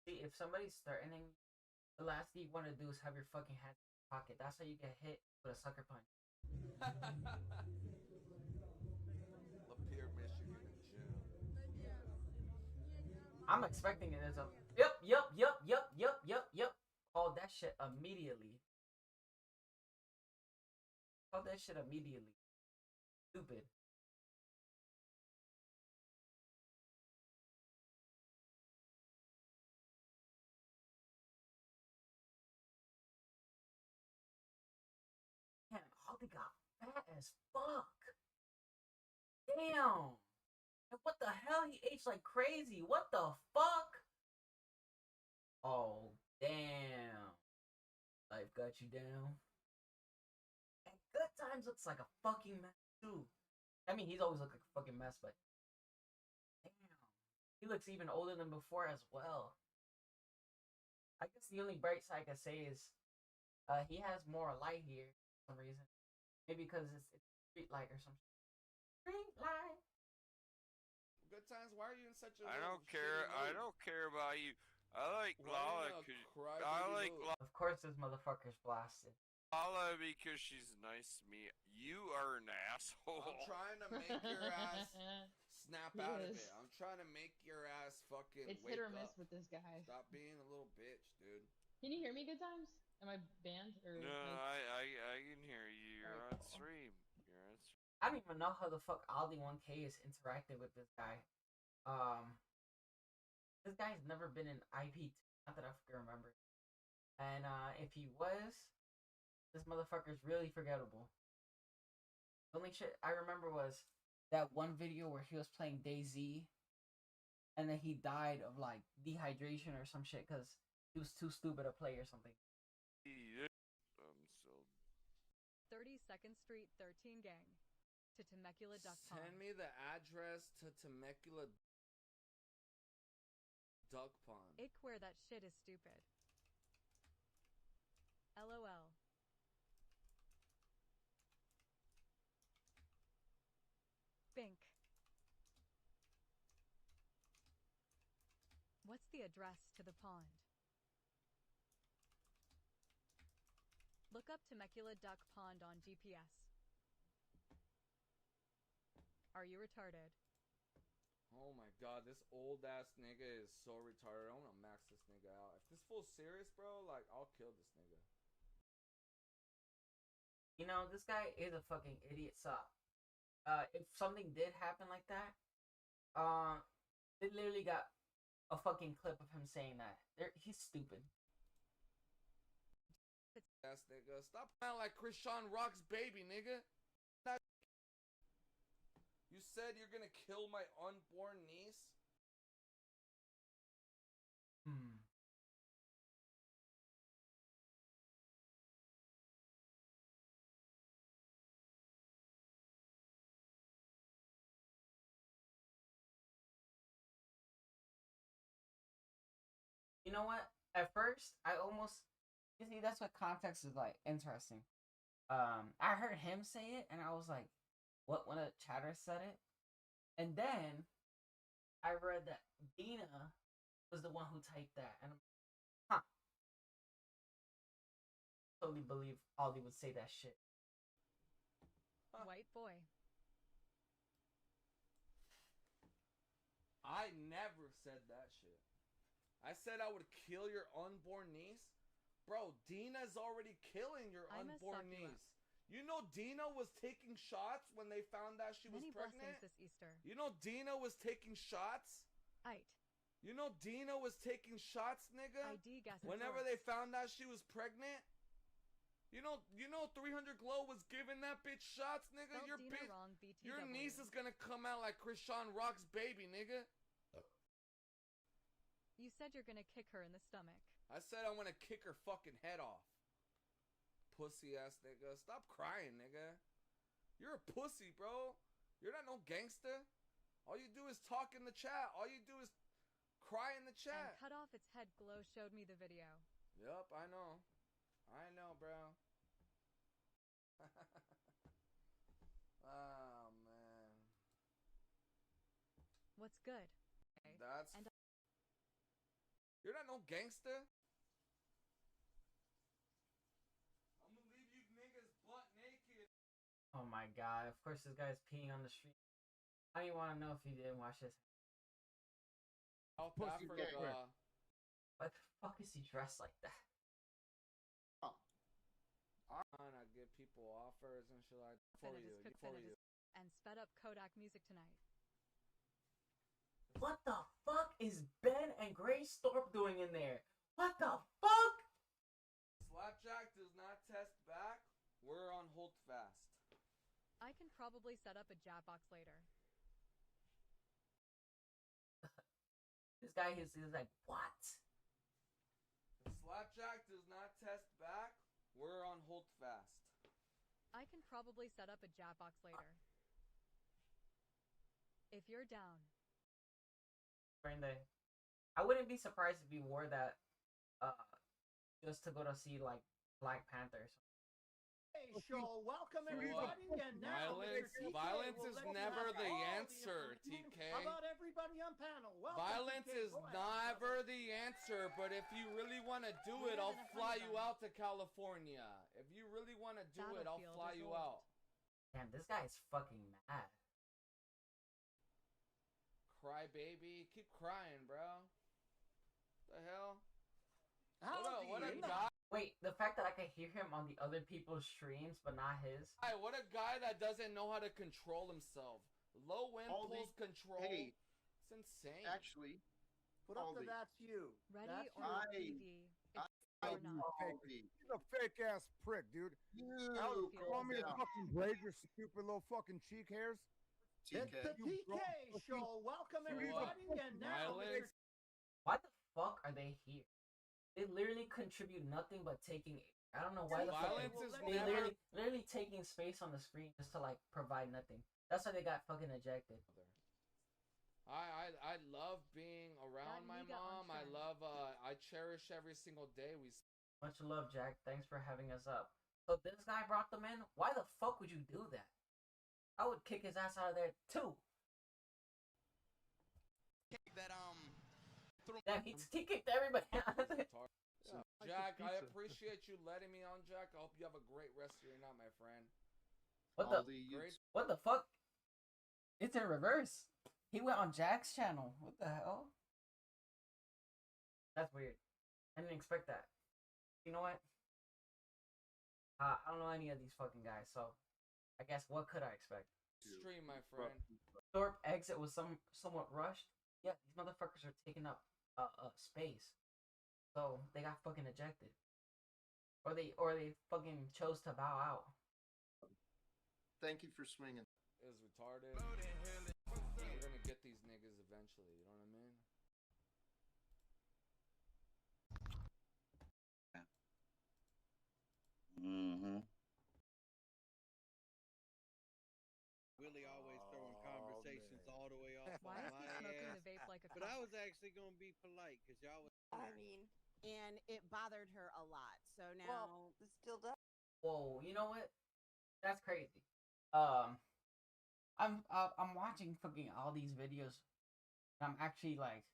See, if somebody's threatening, the last thing you want to do is have your fucking hand in your pocket. That's how you get hit with a sucker punch. Lapeer, Michigan in June. I'm expecting it as a yep. Call that shit immediately. Call that shit immediately. Stupid. as fuck. Damn. And what the hell? He aged like crazy. What the fuck? Oh, damn. Life got you down. And Good Times looks like a fucking mess, too. I mean, he's always looked like a fucking mess, but damn. He looks even older than before as well. I guess the only bright side I can say is he has more light here for some reason. Maybe because it's street light or something. Street light. Good Times, why are you in such a I little don't care. shitty mood? I don't care about you. I like Why are Lala. you in a 'Cause- crybaby I like mood? Of course, this motherfucker's blasted. Lala because she's nice to me. You are an asshole. I'm trying to make your ass snap He out of is. it. I'm trying to make your ass fucking It's wake hit or up. miss with this guy. Stop being a little bitch, dude. Can you hear me, Good Times? Am I banned or? No, I can hear you. You're Alright, on cool. stream. You're on stream. I don't even know how the fuck Aldi1K is interacting with this guy. This guy's never been in IP, not that I fucking remember. And if he was, this motherfucker's really forgettable. The only shit I remember was that one video where he was playing DayZ, and then he died of like dehydration or some shit because he was too stupid to play or something. I'm still 32nd Street 13 gang to Temecula Duck Pond. Send me the address to Temecula Duck Pond. Ich where that shit is stupid. LOL. Bink. What's the address to the pond? Look up Temecula Duck Pond on GPS. Are you retarded? Oh my god, this old ass nigga is so retarded. I'm gonna max this nigga out. If this fool's serious, bro, like, I'll kill this nigga. You know, this guy is a fucking idiot. So, if something did happen like that, they literally got a fucking clip of him saying that. He's stupid. Ass nigga, stop playing like Krishan Rock's baby, nigga. You said you're gonna kill my unborn niece? You know what? At first, I almost, you see, that's what context is like interesting. I heard him say it, and I was like, what? When a chatter said it, and then I read that Dina was the one who typed that, and I'm, totally believe Aldi would say that shit. White boy. I never said that shit. I said I would kill your unborn niece? Bro, Dina's already killing your unborn niece. You know Dina was taking shots when they found out she was Many pregnant? blessings this Easter. You know Dina was taking shots? Aight. You know Dina was taking shots, nigga? ID gas Whenever they found out she was pregnant? You know 300 Glow was giving that bitch shots, nigga? Spelled Your Dina bitch, wrong, BTW. your niece is gonna come out like Krishan Rock's baby, nigga. You said you're gonna kick her in the stomach. I said I'm gonna kick her fucking head off. Pussy ass nigga. Stop crying, nigga. You're a pussy, bro. You're not no gangster. All you do is talk in the chat. All you do is cry in the And chat. cut off its head. Glow showed me the video. Yup, I know. I know, bro. Oh, man. What's good? That's... And You're not no gangster. I'm gonna leave you niggas butt naked. Oh my god, of course this guy's peeing on the street. I don't even want to know if he didn't watch this. South Pussy Africa. gay. Why the fuck is he dressed like that? I give people offers and shit like that. And sped up Kodak music tonight. What the fuck is Ben and Grace Thorpe doing in there? What the fuck? Slapjack does not test back. We're on hold fast. I can probably set up a Jackbox later. This guy is like, what? If Slapjack does not test back, we're on hold fast. I can probably set up a Jackbox later. If you're down. I wouldn't be surprised if he wore that just to go to see like Black Panther. Hey, show, welcome everybody, and now Violence is never the answer, TK. How about everybody on panel? Welcome, Violence TK. is never the answer, but if you really want to do it, I'll fly you out to California. If you really want to do it, I'll fly you out. Damn, this guy's fucking mad. Cry, baby. Keep crying, bro. The hell? What a guy. Wait, the fact that I can hear him on the other people's streams, but not his. Hey, what a guy that doesn't know how to control himself. Low impulse control. Hey, it's insane. Actually, put up to that's you. Ready that's or TV? He's a fake ass prick, dude. Call me a fucking braid your stupid little fucking cheek hairs. It's the TK show. Welcome everybody, and now. Why the fuck are they here? They literally contribute nothing but taking. I don't know why the fuck they literally taking space on the screen just to like provide nothing. That's why they got fucking ejected. I love being around my mom. I cherish every single day we. Much love, Jack. Thanks for having us up. So this guy brought them in. Why the fuck would you do that? I would kick his ass out of there too. Damn, he kicked everybody out of there. Jack, I appreciate you letting me on, Jack. I hope you have a great rest of your night, my friend. What the fuck? It's in reverse. He went on Jack's channel. What the hell? That's weird. I didn't expect that. You know what? I don't know any of these fucking guys, so I guess what could I expect? Stream, my friend. Thorpe exit was somewhat rushed. Yeah, these motherfuckers are taking up space, so they got fucking ejected, or they fucking chose to bow out. Thank you for swinging. Is retarded. We're gonna get these niggas eventually. You know what I mean? Mm-hmm. Willie always throwing conversations all the way off. Why is he smoking the vape like a But I was actually gonna be polite because y'all was. I mean, and it bothered her a lot. So now it still does. Whoa, you know what? That's crazy. I'm watching fucking all these videos. And I'm actually like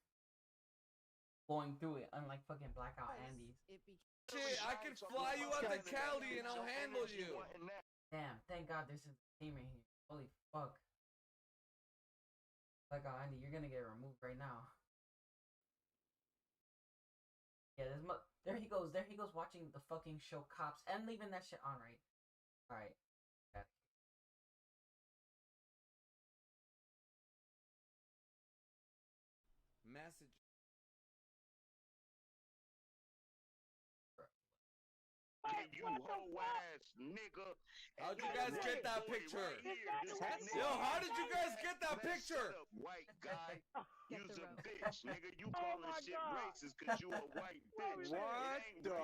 going through it, unlike fucking Blackout Andy. Shit, I can fly you out to Cali and I'll handle you. Damn, thank God there's a team in here. Holy fuck. Blackout Andy, you're gonna get removed right now. Yeah, there he goes watching the fucking show Cops and leaving that shit on, right? Alright. Yeah. Message. You hoe ass nigga. How'd you guys get that picture? Yo, how did you guys get that picture? White guy, you's a bitch, nigga. You calling shit racist cause you a white bitch. What the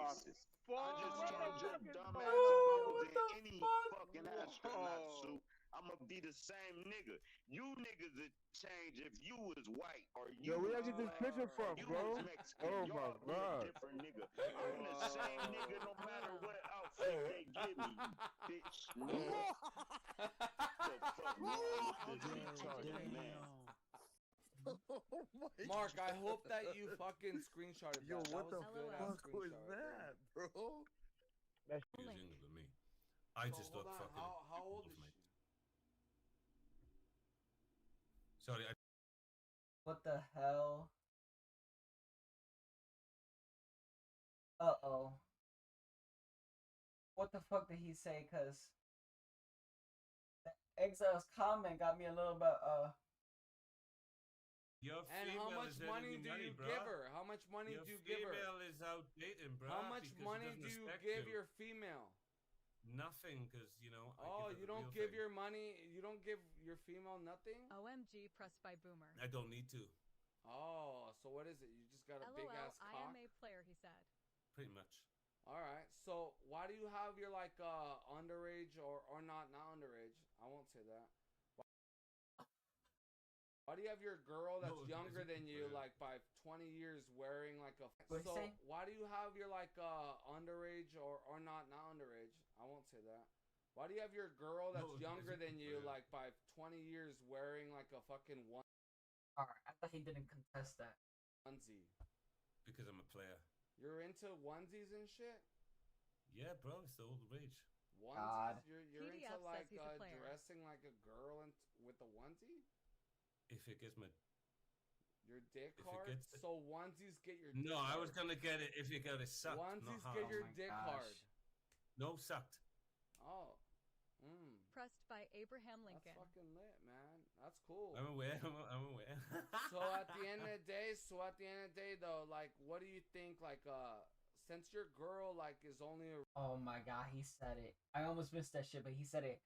fuck? I just told your dumb ass if I was in any fucking astronaut suit, I'ma be the same nigga. You niggas would change if you was white or you. Yo, where did you get this picture from, bro? Oh my god. Different nigga. I'm the same nigga no matter what outfit they give me, bitch. Mark, I hope that you fucking screenshotted that. Yo, what the fuck was that, bro? That's using to me. I just look fucking. How old is she? Sorry, What the hell? Uh-oh. What the fuck did he say? Cause the Exile's comment got me a little bit And how much money do you give her? How much money do you give her? Your female is outdated, bro. How much money do you give your female? Nothing, because you know. Oh, you don't give your money. You don't give your female nothing. OMG, pressed by Boomer. I don't need to. Oh, so what is it? You just got a big ass cock. I am a player, he said. Pretty much. All right. So why do you have your like underage or not underage? I won't say that. Why do you have your girl that's younger than you, like by 20 years, wearing like a? So why do you have your like underage or not underage? I won't say that. Why do you have your girl that's younger than you, like by 20 years, wearing like a fucking one? All right, I thought he didn't contest that. Onesie. Because I'm a player. You're into onesies and shit. Yeah, bro, it's the old rage. Onesies. You're into like dressing like a girl with a onesie. If it gets my dick hard, so onesies get your dick No, hard. I was gonna get it if you got it sucked. Onesies get your dick hard. No, sucked. Oh. Pressed by Abraham Lincoln. That's fucking lit, man. That's cool. I'm aware. I'm aware. So at the end of the day, though, like, what do you think? Like, since your girl like is only. Oh my god, he said it. I almost missed that shit, but he said it.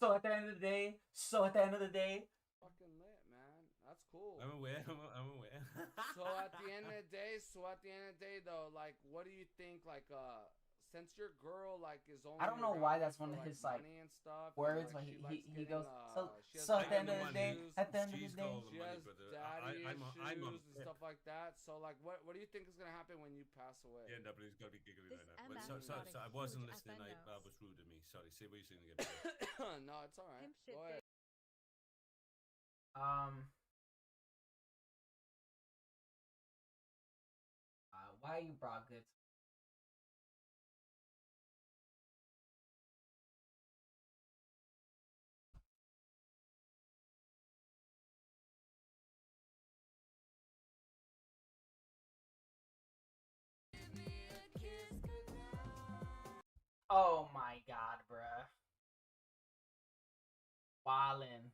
So at the end of the day. Fucking lit, man. That's cool. I'm aware. I'm aware. So at the end of the day, though, like, what do you think? Like, since your girl like is only. I don't know why that's one of his like words, but he goes so at the end of the day. At the end of the day, she has daddy issues and stuff like that. So like, what do you think is gonna happen when you pass away? Yeah, nobody's gonna be giggling right now. But so I wasn't listening. I was rude to me. Sorry. Say what you're saying again. No, it's all right. Go ahead. Why you brought good? Oh my god, bruh. Wildin'.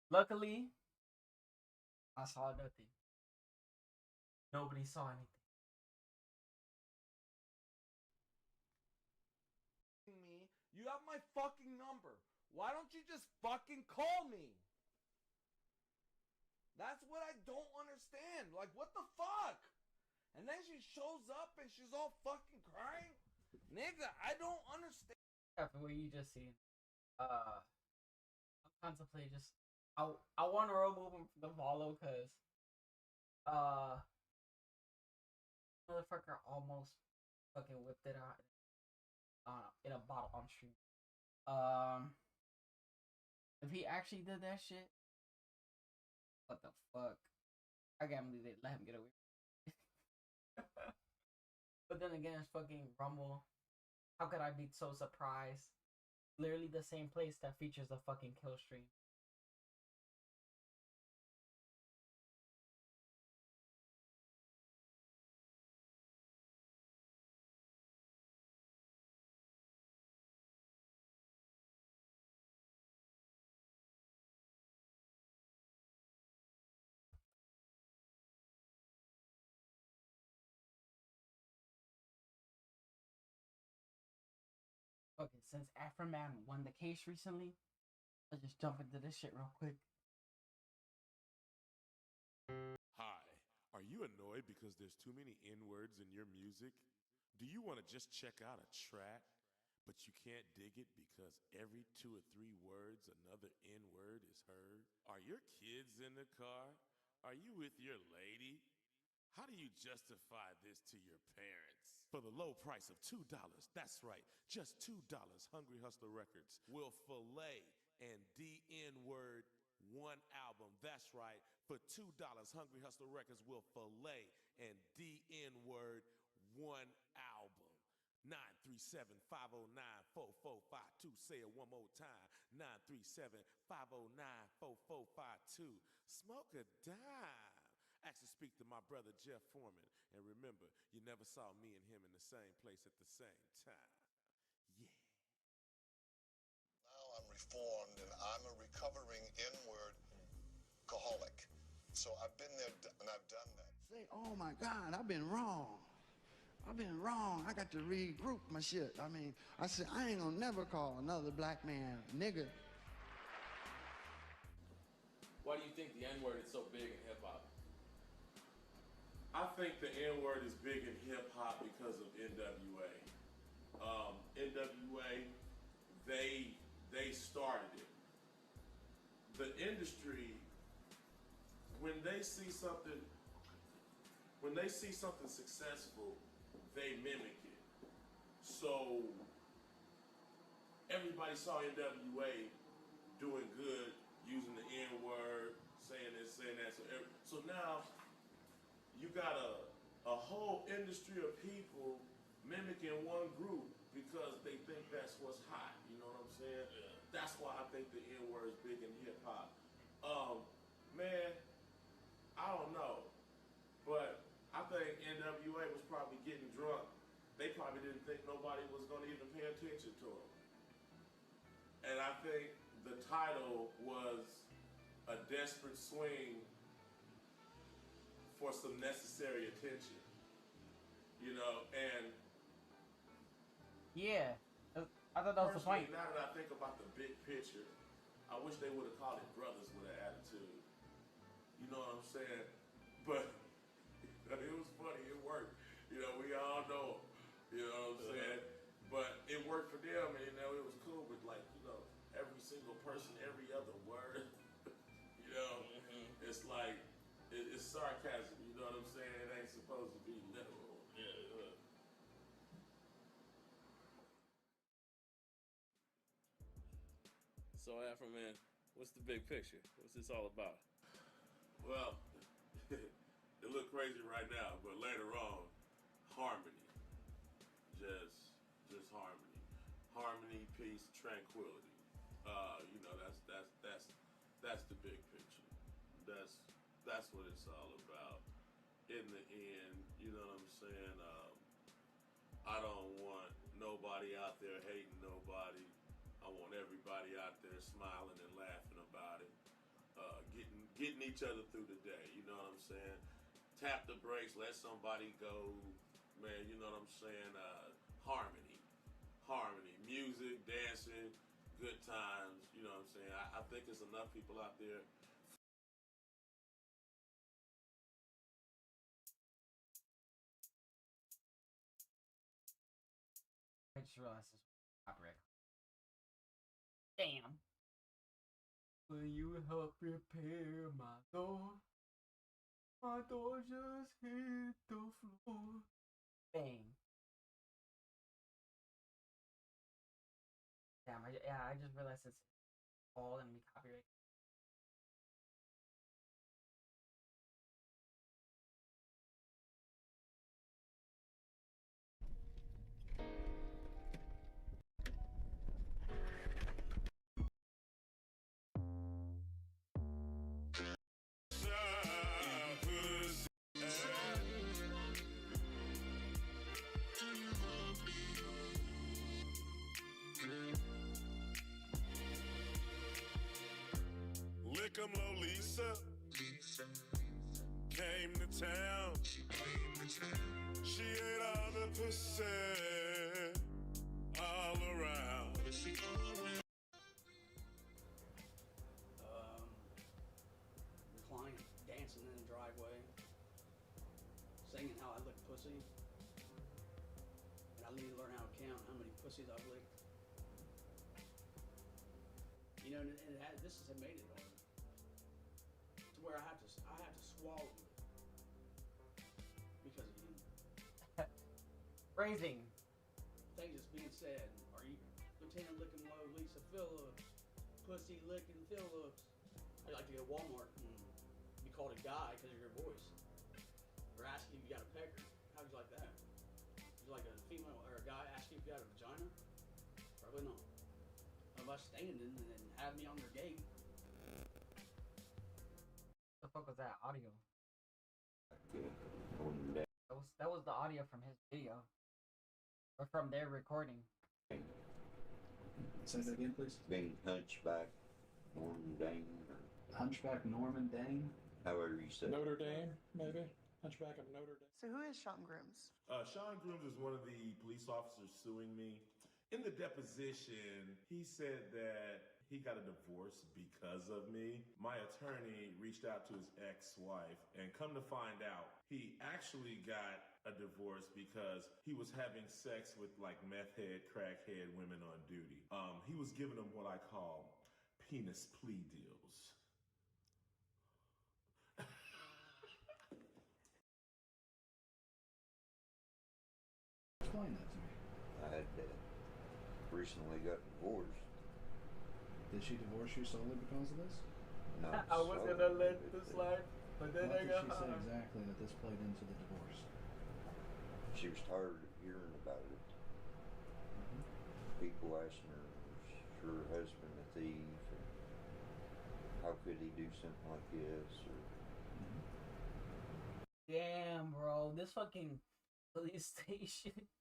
Luckily, I saw nothing. Nobody saw anything. You have my fucking number. Why don't you just fucking call me? That's what I don't understand. Like, what the fuck? And then she shows up and she's all fucking crying. Nigga, I don't understand. After what you just seen, I'm contemplating just. I want to remove him from the follow because, motherfucker almost fucking whipped it out in a bottle on stream. If he actually did that shit, what the fuck? I can't believe they let him get away. But then again, it's fucking Rumble. How could I be so surprised? Literally the same place that features the fucking Killstream. Okay, since Afroman won the case recently, let's just jump into this shit real quick. Hi, are you annoyed because there's too many N-words in your music? Do you want to just check out a track, but you can't dig it because every 2 or 3 words another N-word is heard? Are your kids in the car? Are you with your lady? How do you justify this to your parents? For the low price of $2, that's right, just $2, Hungry Hustler Records will fillet and DN-word one album. That's right, for $2, Hungry Hustler Records will fillet and DN-word one album. 937-509-4452. Say it one more time. 937-509-4452. Smoke a dime. Actually, speak to my brother Jeff Foreman. And remember, you never saw me and him in the same place at the same time. Yeah. Now I'm reformed and I'm a recovering N-word alcoholic. So I've been there and I've done that. Say, oh my God, I've been wrong. I've been wrong. I got to regroup my shit. I mean, I said, I ain't gonna never call another black man nigga. Why do you think the N-word is so big in hip-hop? I think the N-word is big in hip-hop because of NWA. NWA, they started it. The industry, when they see something successful, they mimic it. So everybody saw NWA doing good, using the N-word, saying this, saying that. So now you got a whole industry of people mimicking one group because they think that's what's hot. You know what I'm saying? Yeah. That's why I think the N-word is big in hip hop. Man, I don't know, but I think NWA was probably getting drunk. They probably didn't think nobody was going to even pay attention to them. And I think the title was a desperate swing for some necessary attention. You know, and yeah, I thought that was the point. Now that I think about the big picture, I wish they would have called it Brothers with an Attitude. You know what I'm saying? But it was funny. It worked. You know, we all know. You know what I'm saying? But it worked for them, and you know it was cool. But like, you know, every single person, every other word. You know, it's like it's sarcasm. You know what I'm saying? It ain't supposed to be literal. Yeah. So, Afro Man, what's the big picture? What's this all about? Well, it look crazy right now, but later on, harmony. Just harmony. Harmony, peace, tranquility. You know, that's the big picture. That's what it's all about. In the end, you know what I'm saying? I don't want nobody out there hating nobody. I want everybody out there smiling and laughing about it. Getting each other through the day, you know what I'm saying? Tap the brakes, let somebody go, man, you know what I'm saying? Harmony, music, dancing, good times, you know what I'm saying? I think there's enough people out there. I just realized this was copyright. Damn. Will you help repair my door? My door just hit the floor. Bang. Damn, I just realized it's all in the copyright. Lick'em Lolisa came to town. She ate all the pussy all around. Reclining, dancing in the driveway, singing how I lick pussy. And I need to learn how to count how many pussies I've licked. You know, and this has made it hard. To where I have to swallow it because of you. Phrasing. Things that's being said. Are you Lieutenant Licking Low, Lisa Phillips, Pussy Licking Phillips? I'd like to go to Walmart and be called a guy because of your voice. Or ask you if you got a pecker. How would you like that? Would you like a female or a guy ask you if you got a vagina? Probably not. Unless standing and then have me on their gate. What the fuck was that audio? That was the audio from his video. Or from their recording. Say that again, please. Being Hunchback Norman Dane. Hunchback Norman Dane? However you say Notre Dame, maybe? Hunchback of Notre Dame. So who is Sean Grooms? Sean Grooms is one of the police officers suing me. In the deposition, he said that he got a divorce because of me. My attorney reached out to his ex-wife, and come to find out, he actually got a divorce because he was having sex with like meth head, crackhead women on duty. He was giving them what I call penis plea deals. Explain that to me. I had recently got divorced. Did she divorce you solely because of this? No. I was gonna let this slide, but then What I did got she say exactly that this played into the divorce? She was tired of hearing about it. People asking her, was her husband a thief? Or how could he do something like this? Or, Damn, bro, this fucking police station.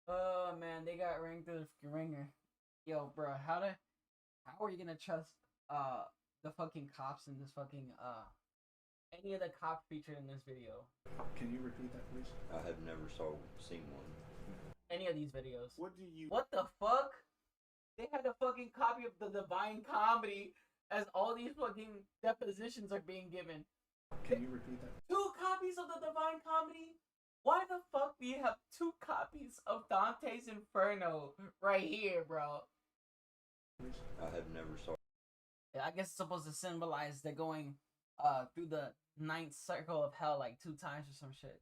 Oh man, they got ring through the fucking ringer. Yo, bro, how are you gonna trust the fucking cops in this fucking any of the cops featured in this video? Can you repeat that, please? I have never seen one. Any of these videos? What the fuck? They had a fucking copy of the Divine Comedy as all these fucking depositions are being given. Can you repeat that? 2 copies of the Divine Comedy? Why the fuck do you have 2 copies of Dante's Inferno right here, bro? I have never saw. Yeah, I guess it's supposed to symbolize they're going through the 9th circle of hell like 2 times or some shit.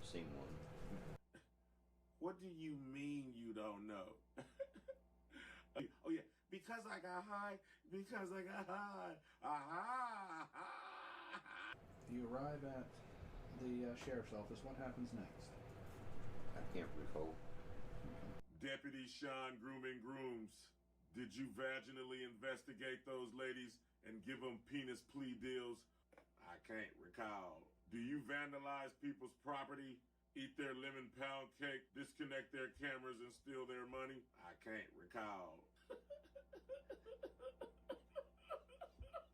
Seen one. What do you mean you don't know? Oh yeah, because I got high. Because I got high. Aha! You arrive at the sheriff's office. What happens next? I can't recall. Deputy Sean Grooms, did you vaginally investigate those ladies and give them penis plea deals? I can't recall. Do you vandalize people's property, eat their lemon pound cake, disconnect their cameras and steal their money? I can't recall.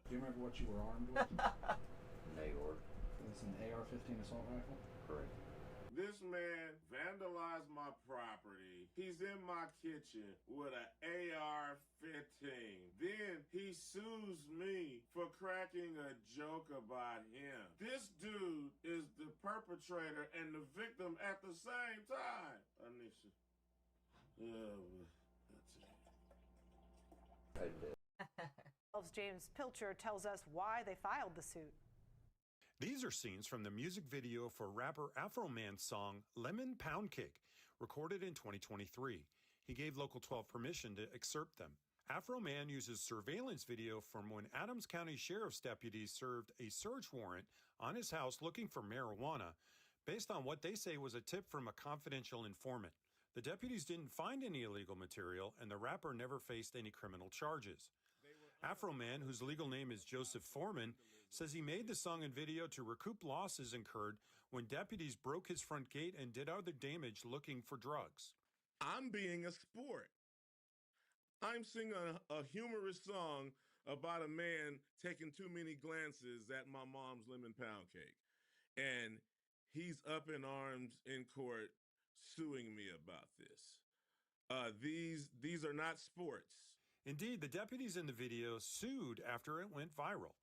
Do you remember what you were armed with? An AR. It's an AR-15 assault rifle? Correct. This man vandalized my property. He's in my kitchen with an AR-15. Then he sues me for cracking a joke about him. This dude is the perpetrator and the victim at the same time. Anisha. That's it. James Pilcher tells us why they filed the suit. These are scenes from the music video for rapper Afro Man's song Lemon Pound Cake, recorded in 2023. He gave Local 12 permission to excerpt them. Afro Man uses surveillance video from when Adams County Sheriff's deputies served a search warrant on his house looking for marijuana, based on what they say was a tip from a confidential informant. The deputies didn't find any illegal material, and the rapper never faced any criminal charges. Afro Man, whose legal name is Joseph Foreman, says he made the song and video to recoup losses incurred when deputies broke his front gate and did other damage looking for drugs. I'm being a sport. I'm singing a humorous song about a man taking too many glances at my mom's lemon pound cake. And he's up in arms in court suing me about this. These are not sports. Indeed, the deputies in the video sued after it went viral.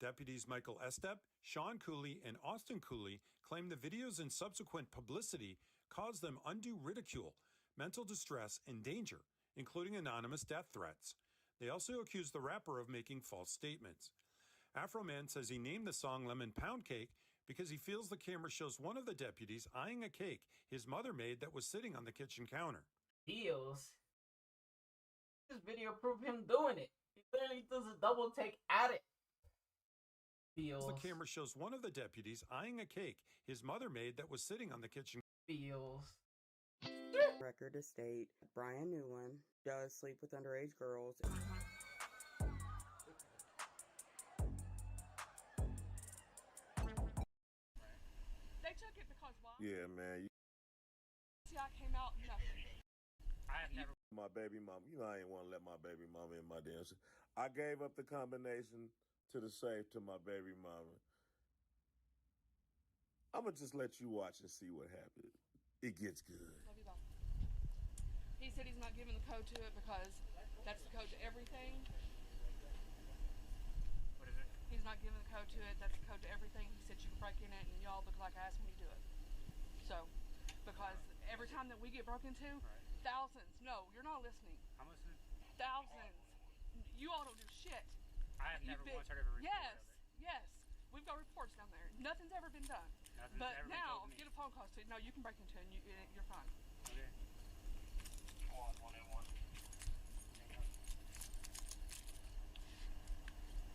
Deputies Michael Estep, Sean Cooley, and Austin Cooley claim the videos and subsequent publicity caused them undue ridicule, mental distress, and danger, including anonymous death threats. They also accused the rapper of making false statements. Afro Man says he named the song Lemon Pound Cake because he feels the camera shows one of the deputies eyeing a cake his mother made that was sitting on the kitchen counter. Feels. This video proved him doing it. He literally does a double take at it. Feels. The camera shows one of the deputies eyeing a cake his mother made that was sitting on the kitchen. Feels. Record to state, Brian Newland does sleep with underage girls. They took it because why? Yeah, man. See, I came out nothing. I have never. My baby mama. You know I ain't want to let my baby mama in my dancer. I gave up the combination to the safe to my baby mama. I'm gonna just let you watch and see what happens. It gets good. Love you, bye. He said he's not giving the code to it because that's the code to everything. What is it? He's not giving the code to it. That's the code to everything. He said you can break in it and y'all look like ass when you do it. So, because every time that we get broken into, thousands. No, you're not listening. I'm listening. Thousands. You all don't do shit. I have never once heard of a report Yes, of it. yes. We've got reports down there. Nothing's ever been done. Nothing's but ever been now, told to me. get a phone call to no, you can break into it and you're fine. Okay. Go on, 101.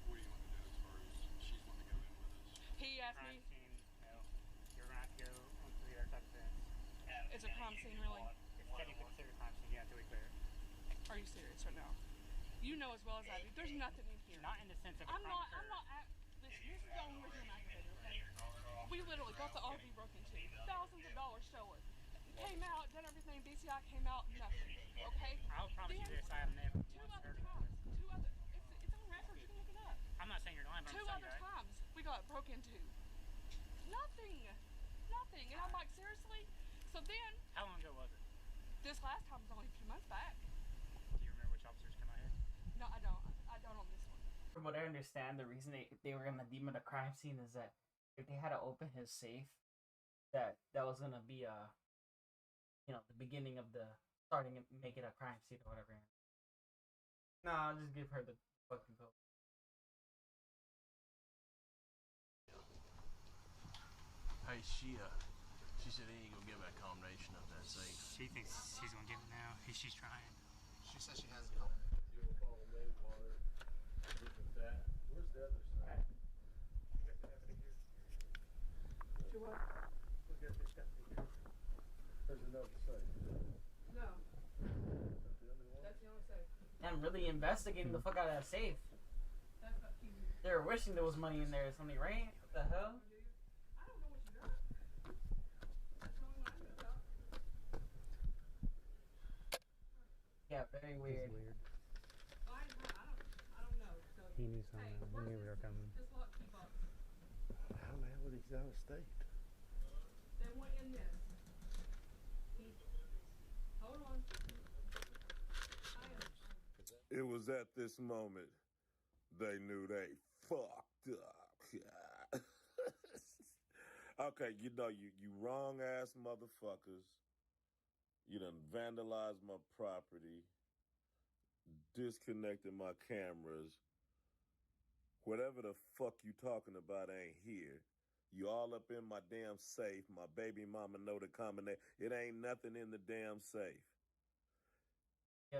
What do you want to do as far as she's wanting to go in with us? He asked Crime me. scene, no. You're gonna have to go onto the other side of the fence. It's a crime scene, really. It's technically considered a crime scene, yeah, until we clear it. Are you serious right now? You know as well as I do. There's nothing in here. Not in the sense of a I'm crime not. occurred. I'm not. Listen, this is the only reason I'm aggravated. Okay. We literally got the RV broken into. Thousands of dollars stolen. Came out, done everything. BCI came out, nothing. Okay. I'll promise you this, I have never Two once other heard of times. this. Two other. It's on record. You can look it up. I'm not saying you're lying, but Two I'm other saying that. times we got broke into. Nothing. Nothing. And I'm like, seriously? So then. How long ago was it? This last time was only a few months back. Do you remember which officers come out here? No, I don't. I don't on this one. From what I understand, the reason they were gonna deem it a crime scene is that if they had to open his safe, that was gonna be the beginning of the starting and make it a crime scene or whatever. No, I'll just give her the fucking code. Hey, she said he ain't gonna give that combination of that safe. She thinks she's gonna give it now. She's trying. She says she has it all. You will follow me while they're looking at that. Where's the other side? You got the evidence here? To what? Look at this stuff here. There's another safe. No. That's the only one? That's the only safe. I'm really investigating the fuck out of that safe. That's not key. They were wishing there was money in there or something, right? What the hell? I don't know what you got. That's the only one I know about. Yeah, very weird. I don't know. So, He knew something. He knew we were coming. this lock key box. How the hell is he out of state? They went in this. Hold on. It was at this moment they knew they fucked up. Okay, you wrong ass motherfuckers. You done vandalized my property, disconnected my cameras. Whatever the fuck you talking about ain't here. You all up in my damn safe. My baby mama know the combination. It ain't nothing in the damn safe. Yo,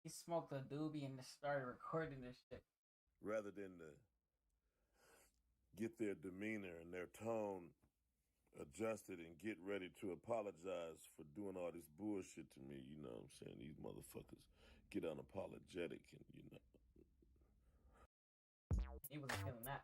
he smoked a doobie and just started recording this shit. Rather than to get their demeanor and their tone adjusted and get ready to apologize for doing all this bullshit to me, you know what I'm saying? These motherfuckers get unapologetic and, you know. He wasn't feeling that.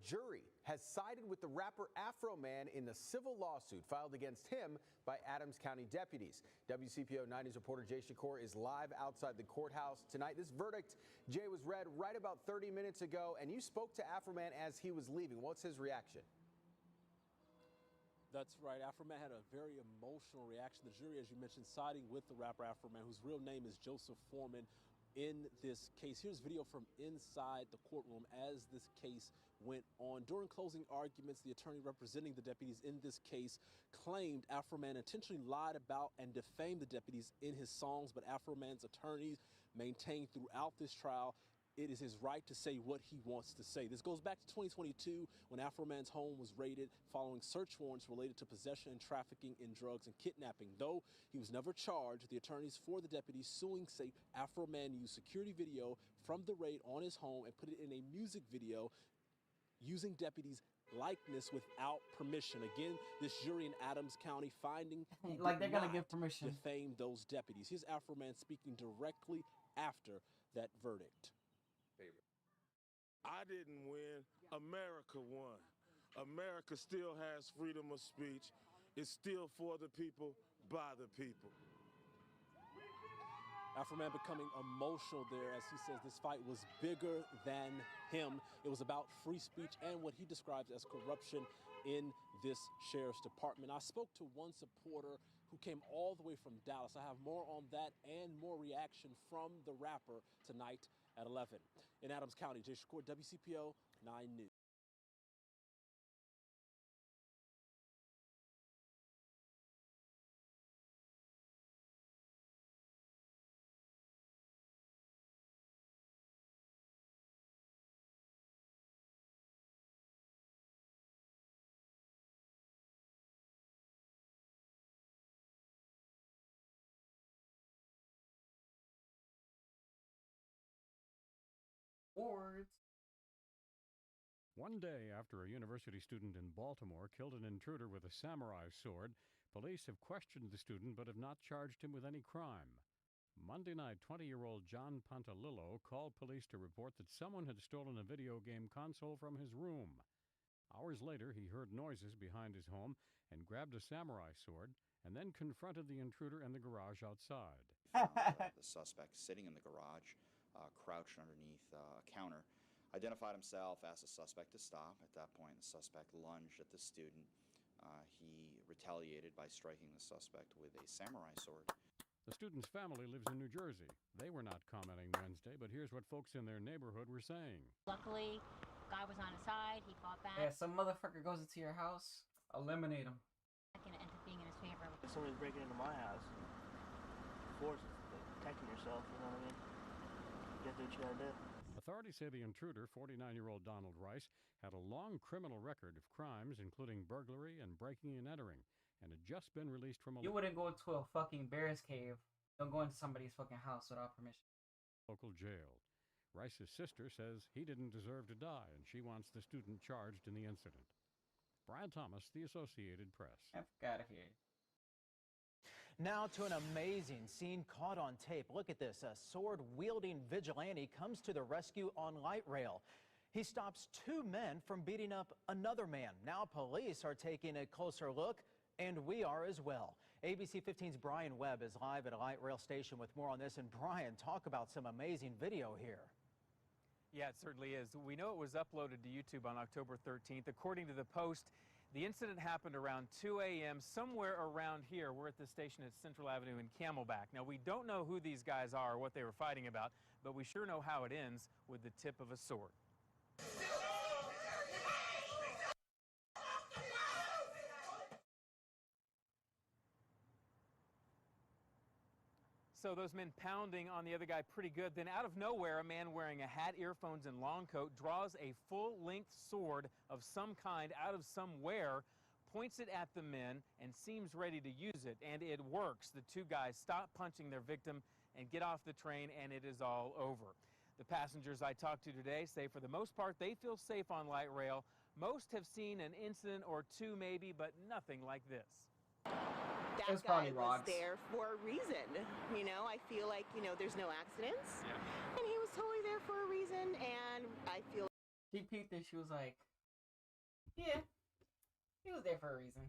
Jury has sided with the rapper Afro Man in the civil lawsuit filed against him by Adams County deputies. WCPO 90's reporter Jay Shakur is live outside the courthouse tonight. This verdict, Jay, was read right about 30 minutes ago, and you spoke to Afro Man as he was leaving. What's his reaction? That's right. Afro Man had a very emotional reaction. The jury, as you mentioned, siding with the rapper Afro Man, whose real name is Joseph Foreman, in this case. Here's video from inside the courtroom as this case went on. During closing arguments, the attorney representing the deputies in this case claimed Afro Man intentionally lied about and defamed the deputies in his songs, but Afro Man's attorneys maintained throughout this trial it is his right to say what he wants to say. This goes back to 2022 when Afro Man's home was raided following search warrants related to possession and trafficking in drugs and kidnapping. Though he was never charged, the attorneys for the deputies suing say Afro Man used security video from the raid on his home and put it in a music video using deputies' likeness without permission. Again, this jury in Adams County finding like they're gonna give permission. Defame those deputies. Here's Afro Man speaking directly after that verdict. I didn't win. America won. America still has freedom of speech. It's still for the people, by the people. Afro-Man becoming emotional there as he says this fight was bigger than him. It was about free speech and what he describes as corruption in this sheriff's department. I spoke to one supporter who came all the way from Dallas. I have more on that and more reaction from the rapper tonight at 11. In Adams County, Jay Shakur, WCPO 9 News. Words. One day after a university student in Baltimore killed an intruder with a samurai sword, police have questioned the student but have not charged him with any crime. Monday night, 20-year-old John Pantalillo called police to report that someone had stolen a video game console from his room. Hours later, he heard noises behind his home and grabbed a samurai sword and then confronted the intruder in the garage outside. The suspect sitting in the garage, crouched underneath a counter, identified himself, asked the suspect to stop. At that point, the suspect lunged at the student. He retaliated by striking the suspect with a samurai sword. The student's family lives in New Jersey. They were not commenting Wednesday, but here's what folks in their neighborhood were saying. Luckily, guy was on his side. He fought back. Yeah, some motherfucker goes into your house, eliminate him. And it ends up being in his favor. If somebody's breaking into my house, force protecting yourself, you know what I mean? You gotta do what you gotta do. Authorities say the intruder, 49-year-old Donald Rice, had a long criminal record of crimes, including burglary and breaking and entering, and had just been released from a You wouldn't go into a fucking bear's cave. Don't go into somebody's fucking house without permission. local jail. Rice's sister says he didn't deserve to die, and she wants the student charged in the incident. Brian Thomas, The Associated Press. Out of here. Now to an amazing scene caught on tape. Look at this. A sword-wielding vigilante comes to the rescue on light rail. He stops two men from beating up another man. Now police are taking a closer look, and we are as well. ABC 15's Brian Webb is live at a light rail station with more on this. And Brian, talk about some amazing video here. Yeah, it certainly is. We know it was uploaded to YouTube on October 13th. According to the Post, the incident happened around 2 a.m. somewhere around here. We're at the station at Central Avenue in Camelback. Now, we don't know who these guys are or what they were fighting about, but we sure know how it ends, with the tip of a sword. So those men pounding on the other guy pretty good. Then out of nowhere, a man wearing a hat, earphones, and long coat draws a full-length sword of some kind out of somewhere, points it at the men, and seems ready to use it. And it works. The two guys stop punching their victim and get off the train, and it is all over. The passengers I talked to today say for the most part they feel safe on light rail. Most have seen an incident or two maybe, but nothing like this. That guy was there for a reason. You know, I feel like, you know, there's no accidents. Yeah. And he was totally there for a reason, and I feel She peeked and she was like, yeah, he was there for a reason.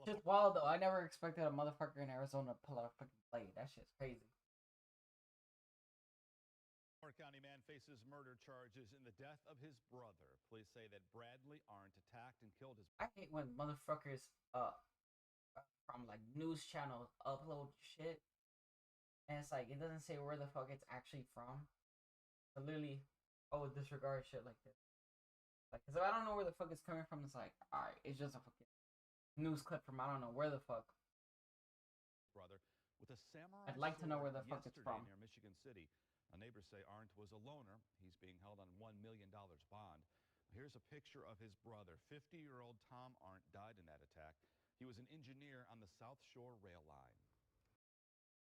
Just wild though. I never expected a motherfucker in Arizona to pull out a fucking blade. That shit's crazy. County man faces murder charges in the death of his brother. Police say that Bradley Arndt attacked and killed his... I hate when motherfuckers from like news channels upload shit and it's like it doesn't say where the fuck it's actually from. So literally, disregard shit like this. Like, cause if I don't know where the fuck it's coming from, it's like, alright, it's just a fucking news clip from I don't know where the fuck. Brother with a samurai. I'd like to know where the fuck it's from. Near Michigan City. Neighbors say Arndt was a loner. He's being held on $1 million bond. Here's a picture of his brother. 50-year-old Tom Arndt died in that attack. He was an engineer on the South Shore rail line.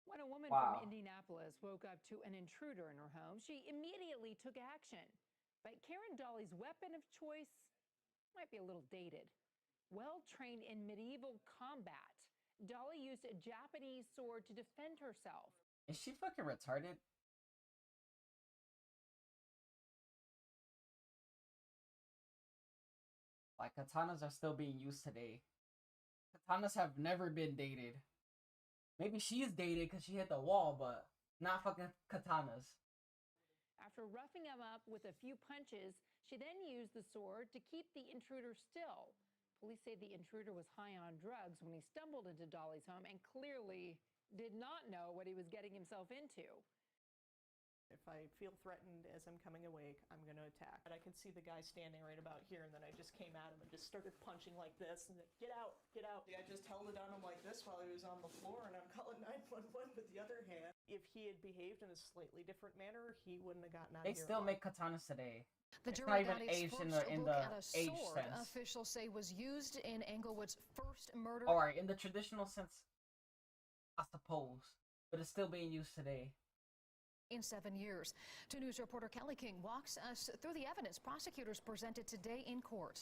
When a woman from Indianapolis woke up to an intruder in her home, she immediately took action. But Karen Dolly's weapon of choice might be a little dated. Well trained in medieval combat, Dolly used a Japanese sword to defend herself. Is she fucking retarded? Like, katanas are still being used today. Katanas have never been dated. Maybe she's dated because she hit the wall, but not fucking katanas. After roughing him up with a few punches, she then used the sword to keep the intruder still. Police say the intruder was high on drugs when he stumbled into Dolly's home and clearly did not know what he was getting himself into. If I feel threatened as I'm coming awake, I'm going to attack. And I could see the guy standing right about here, and then I just came at him and just started punching like this, and then, get out, get out. I just held it on him like this while he was on the floor, and I'm calling 911 with the other hand. If he had behaved in a slightly different manner, he wouldn't have gotten out They of here. still make katanas today. The It's jury not even got its aged in first the look at a age sword sense. officials say was used in Englewood's first murder. Alright, in the traditional sense, I suppose. But it's still being used today. In 7 years. 2 News reporter Kelly King walks us through the evidence prosecutors presented today in court.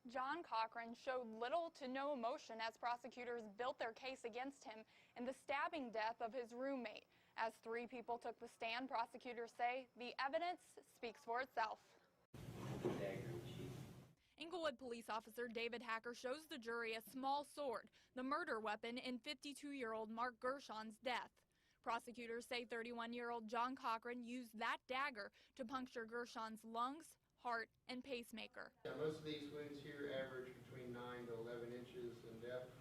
John Cochran showed little to no emotion as prosecutors built their case against him in the stabbing death of his roommate. As 3 people took the stand, prosecutors say the evidence speaks for itself. Englewood police officer David Hacker shows the jury a small sword, the murder weapon in 52-year-old Mark Gershon's death. Prosecutors say 31-year-old John Cochran used that dagger to puncture Gershon's lungs, heart, and pacemaker. Most of these wounds here average between 9 to 11 inches in depth.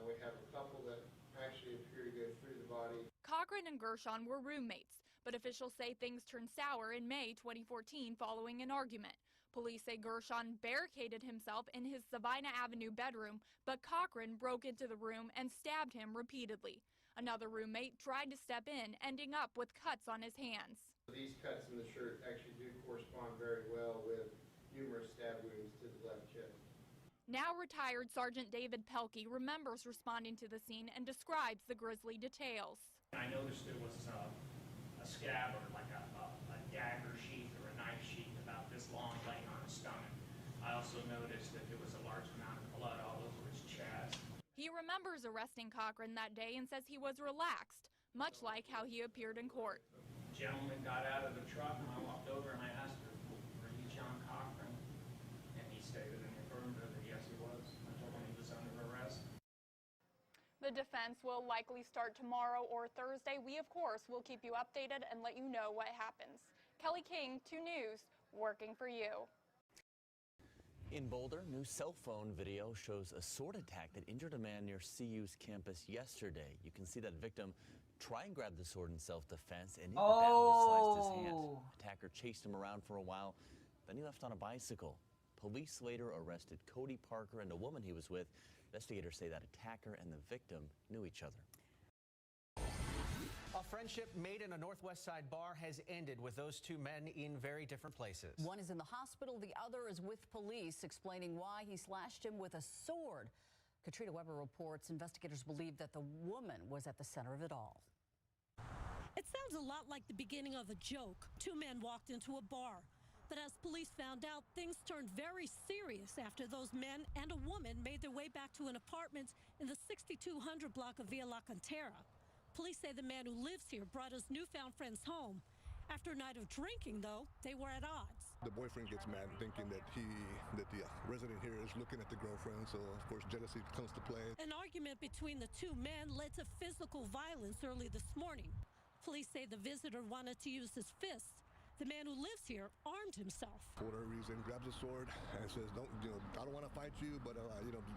We have a couple that actually appear to go through the body. Cochran and Gershon were roommates, but officials say things turned sour in May 2014 following an argument. Police say Gershon barricaded himself in his Sabina Avenue bedroom, but Cochran broke into the room and stabbed him repeatedly. Another roommate tried to step in, ending up with cuts on his hands. These cuts in the shirt actually do correspond very well with numerous stab wounds to the left chest. Now retired Sergeant David Pelkey remembers responding to the scene and describes the grisly details. I noticed there was a scab or like a dagger sheath or a knife sheath about this long laying on his stomach. I also noticed that there was a large amount of blood all over his chest. He remembers arresting Cochran that day and says he was relaxed, much like how he appeared in court. The gentleman got out of the truck and I walked over and I asked him, "Were you John Cochran?" And he stated in the affirmative that yes, he was. I told him he was under arrest. The defense will likely start tomorrow or Thursday. We, of course, will keep you updated and let you know what happens. Kelly King, 2 News, working for you. In Boulder, new cell phone video shows a sword attack that injured a man near CU's campus yesterday. You can see that victim try and grab the sword in self-defense, and it badly sliced his hand. Attacker chased him around for a while, then he left on a bicycle. Police later arrested Cody Parker and a woman he was with. Investigators say that attacker and the victim knew each other. A friendship made in a Northwest Side bar has ended with those 2 men in very different places. One is in the hospital, the other is with police, explaining why he slashed him with a sword. Katrina Weber reports investigators believe that the woman was at the center of it all. It sounds a lot like the beginning of a joke. 2 men walked into a bar. But as police found out, things turned very serious after those men and a woman made their way back to an apartment in the 6200 block of Via La Cantera. Police say the man who lives here brought his newfound friends home. After a night of drinking, though, they were at odds. The boyfriend gets mad thinking that the resident here is looking at the girlfriend, so of course jealousy comes to play. An argument between the 2 men led to physical violence early this morning. Police say the visitor wanted to use his fists. The man who lives here armed himself. For whatever reason, grabs a sword and says, "Don't, I don't want to fight you, but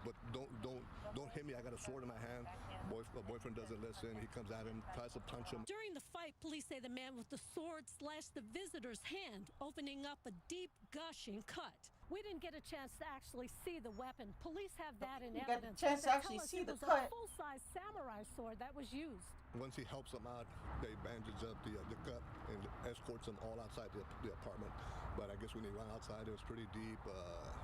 but don't hit me. I got a sword in my hand." Boyfriend doesn't listen. He comes at him, tries to punch him. During the fight, police say the man with the sword slashed the visitor's hand, opening up a deep, gushing cut. We didn't get a chance to actually see the weapon. Police have that in evidence. Got a chance to actually see the cut. It was a full-size samurai sword that was used. Once he helps him out, they bandage up the cut and escorts him all outside the apartment. But I guess when he went outside, it was pretty deep.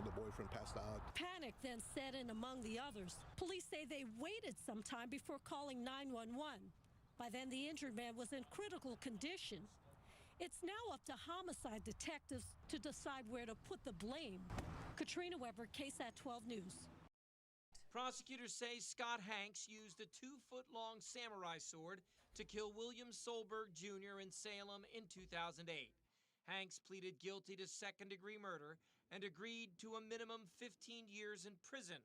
The boyfriend passed out. Panic then set in among the others. Police say they waited some time before calling 911. By then, the injured man was in critical condition. It's now up to homicide detectives to decide where to put the blame. Katrina Weber, KSAT 12 News. Prosecutors say Scott Hanks used a 2-foot-long samurai sword to kill William Solberg Jr. in Salem in 2008. Hanks pleaded guilty to second-degree murder and agreed to a minimum 15 years in prison.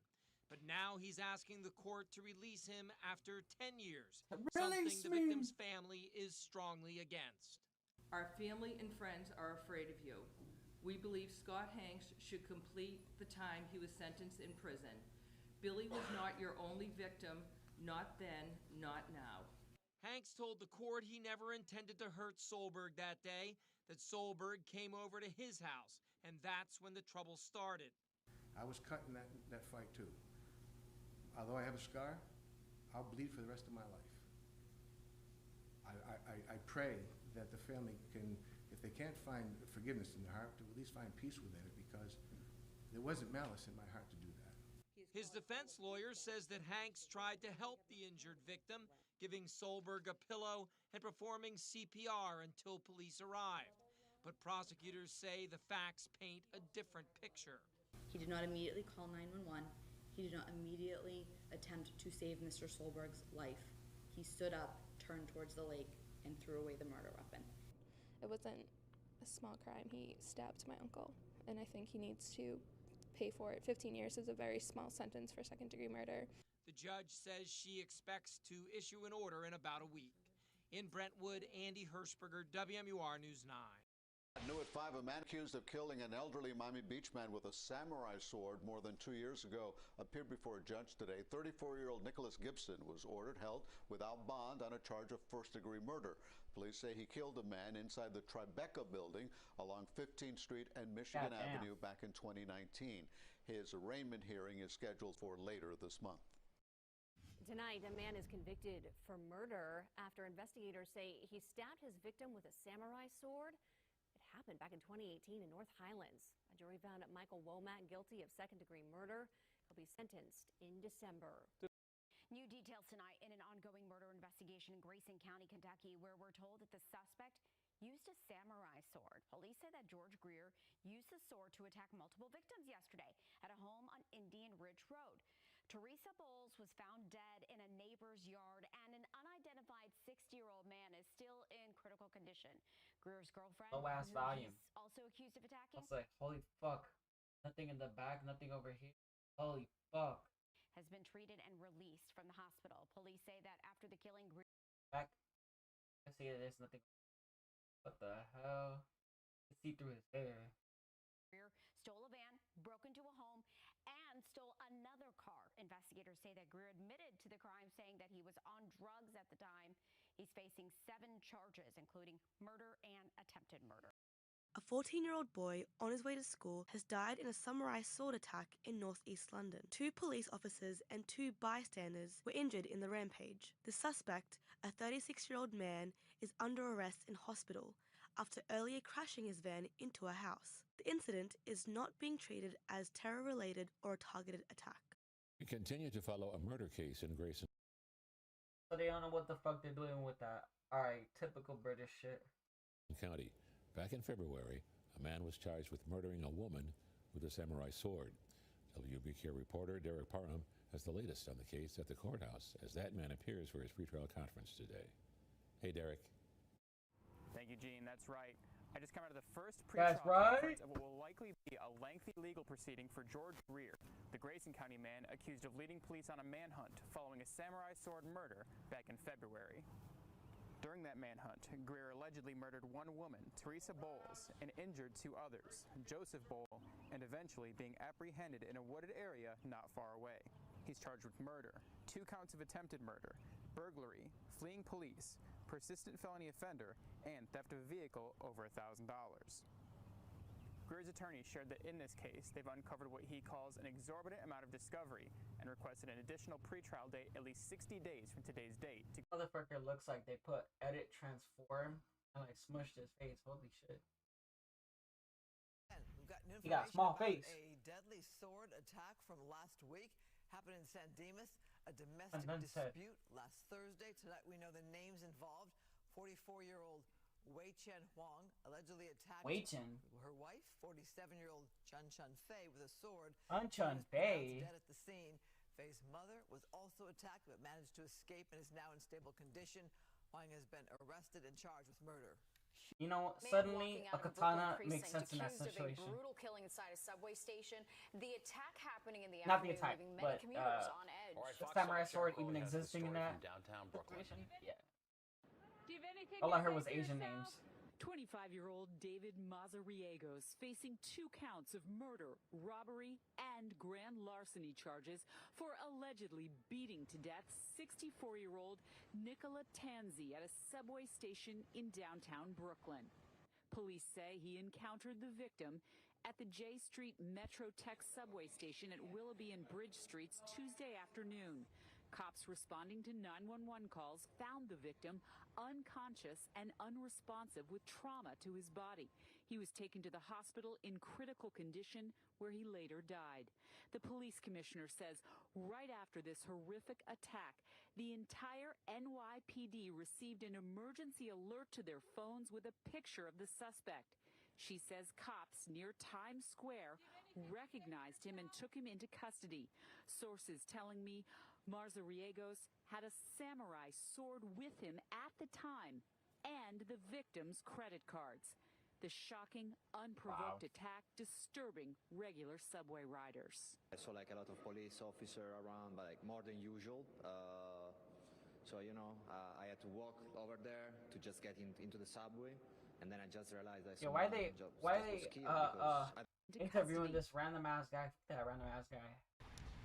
But now he's asking the court to release him after 10 years, something the victim's family is strongly against. Our family and friends are afraid of you. We believe Scott Hanks should complete the time he was sentenced in prison. Billy was not your only victim, not then, not now. Hanks told the court he never intended to hurt Solberg that day, that Solberg came over to his house, and that's when the trouble started. I was cut in that fight too. Although I have a scar, I'll bleed for the rest of my life. I pray that the family can, if they can't find forgiveness in their heart, to at least find peace within it, because there wasn't malice in my heart to do that. His defense lawyer says that Hanks tried to help the injured victim, giving Solberg a pillow and performing CPR until police arrived. But prosecutors say the facts paint a different picture. He did not immediately call 911. He did not immediately attempt to save Mr. Solberg's life. He stood up, turned towards the lake, and threw away the murder weapon. It wasn't a small crime. He stabbed my uncle, and I think he needs to pay for it. 15 years is a very small sentence for second-degree murder. The judge says she expects to issue an order in about a week. In Brentwood, Andy Hirschberger, WMUR News 9. New at 5, a man accused of killing an elderly Miami Beach man with a samurai sword more than 2 years ago appeared before a judge today. 34-year-old Nicholas Gibson was ordered held without bond on a charge of first-degree murder. Police say he killed a man inside the Tribeca building along 15th Street and Michigan Avenue back in 2019. His arraignment hearing is scheduled for later this month. Tonight, a man is convicted for murder after investigators say he stabbed his victim with a samurai sword. It happened back in 2018 in North Highlands. A jury found Michael Womack guilty of second-degree murder. He'll be sentenced in December. New details tonight in an ongoing murder investigation in Grayson County, Kentucky, where we're told that the suspect used a samurai sword. Police say that George Greer used the sword to attack multiple victims yesterday at a home on Indian Ridge Road. Teresa Bowles was found dead in a neighbor's yard, and an unidentified 60-year-old man is still in critical condition. Greer's girlfriend, Low ass volume. also accused of attacking, I was like, holy fuck. Nothing in the back, nothing over here. Holy fuck. has been treated and released from the hospital. Police say that after the killing, Greer Back. I see it, there's nothing. What the hell? I see through his hair. stole a van, broke into a home, and stole another car. Investigators say that Greer admitted to the crime, saying that he was on drugs at the time. He's facing 7 charges, including murder and attempted murder. A 14-year-old boy on his way to school has died in a samurai sword attack in northeast London. 2 police officers and 2 bystanders were injured in the rampage. The suspect, a 36-year-old man, is under arrest in hospital after earlier crashing his van into a house. The incident is not being treated as terror-related or a targeted attack. We continue to follow a murder case in Grayson So they don't know what the fuck they're doing with that. Alright, typical British shit. County. Back in February, a man was charged with murdering a woman with a samurai sword. WBK reporter Derek Parham has the latest on the case at the courthouse as that man appears for his pretrial conference today. Hey, Derek. Thank you, Gene. That's right. I just come out of the first pretrial conference of what will likely be a lengthy legal proceeding for George Greer, the Grayson County man accused of leading police on a manhunt following a samurai sword murder back in February. During that manhunt, Greer allegedly murdered one woman, Teresa Bowles, and injured 2 others, Joseph Bowl, and eventually being apprehended in a wooded area not far away. He's charged with murder, 2 counts of attempted murder, burglary, fleeing police, persistent felony offender, and theft of a vehicle over $1,000. Greer's attorney shared that in this case, they've uncovered what he calls an exorbitant amount of discovery and requested an additional pretrial date at least 60 days from today's date. Motherfucker looks like they put edit transform and like smushed his face. Holy shit. We've got new He got a small information face. about a deadly sword attack from last week happened in San Dimas, a domestic dispute last Thursday. Tonight we know the names involved. 44-year-old Wei Chen Huang allegedly attacked her wife, 47-year-old Chun Chun Fei, with a sword. Chun Chun Fei? Dead at the scene. Fei's mother was also attacked but managed to escape and is now in stable condition. Huang has been arrested and charged with murder. You know, Man suddenly walking a out of a Brooklyn katana precinct makes sense in that accused of a situation. brutal killing inside a subway station. The attack happening in the Not the afternoon, attack, leaving many but commuters on edge. the samurai sword even existing in that situation. Yeah. Do you have anything All to I heard say was for Asian yourself? names. 25-year-old David Mazariegos facing 2 counts of murder, robbery, and grand larceny charges for allegedly beating to death 64-year-old Nicola Tanzi at a subway station in downtown Brooklyn. Police say he encountered the victim at the J Street Metro Tech subway station at Willoughby and Bridge Streets Tuesday afternoon. Cops responding to 911 calls found the victim unconscious and unresponsive with trauma to his body. He was taken to the hospital in critical condition where he later died. The police commissioner says right after this horrific attack, the entire NYPD received an emergency alert to their phones with a picture of the suspect. She says cops near Times Square recognized him and took him into custody. Sources telling me Mazariegos had a samurai sword with him at the time and the victim's credit cards. The shocking, unprovoked attack disturbing regular subway riders. I saw like a lot of police officers around, but like more than usual. So, you know, I had to walk over there to just get into the subway. And then I just realized I saw why they interviewing this random ass guy? That random ass guy.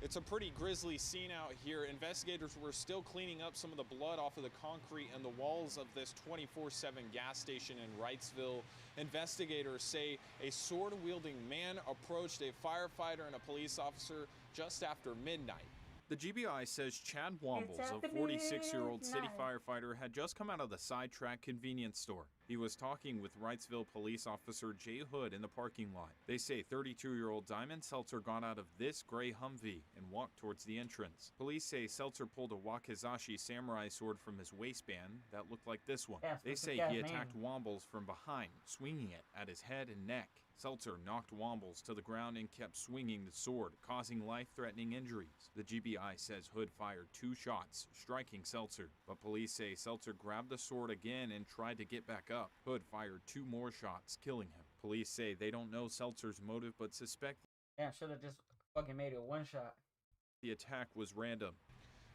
It's a pretty grisly scene out here. Investigators were still cleaning up some of the blood off of the concrete and the walls of this 24/7 gas station in Wrightsville. Investigators say a sword-wielding man approached a firefighter and a police officer just after midnight. The GBI says Chad Wombles, a 46-year-old city firefighter, had just come out of the Sidetrack convenience store. He was talking with Wrightsville police officer Jay Hood in the parking lot. They say 32-year-old Diamond Seltzer got out of this gray Humvee and walked towards the entrance. Police say Seltzer pulled a wakizashi samurai sword from his waistband that looked like this one. They say he attacked Wombles from behind, swinging it at his head and neck. Seltzer knocked Wombles to the ground and kept swinging the sword, causing life-threatening injuries. The GBI says Hood fired 2 shots, striking Seltzer, but police say Seltzer grabbed the sword again and tried to get back up. Hood fired 2 more shots, killing him. Police say they don't know Seltzer's motive, but suspect should have just fucking made it 1 shot. The attack was random.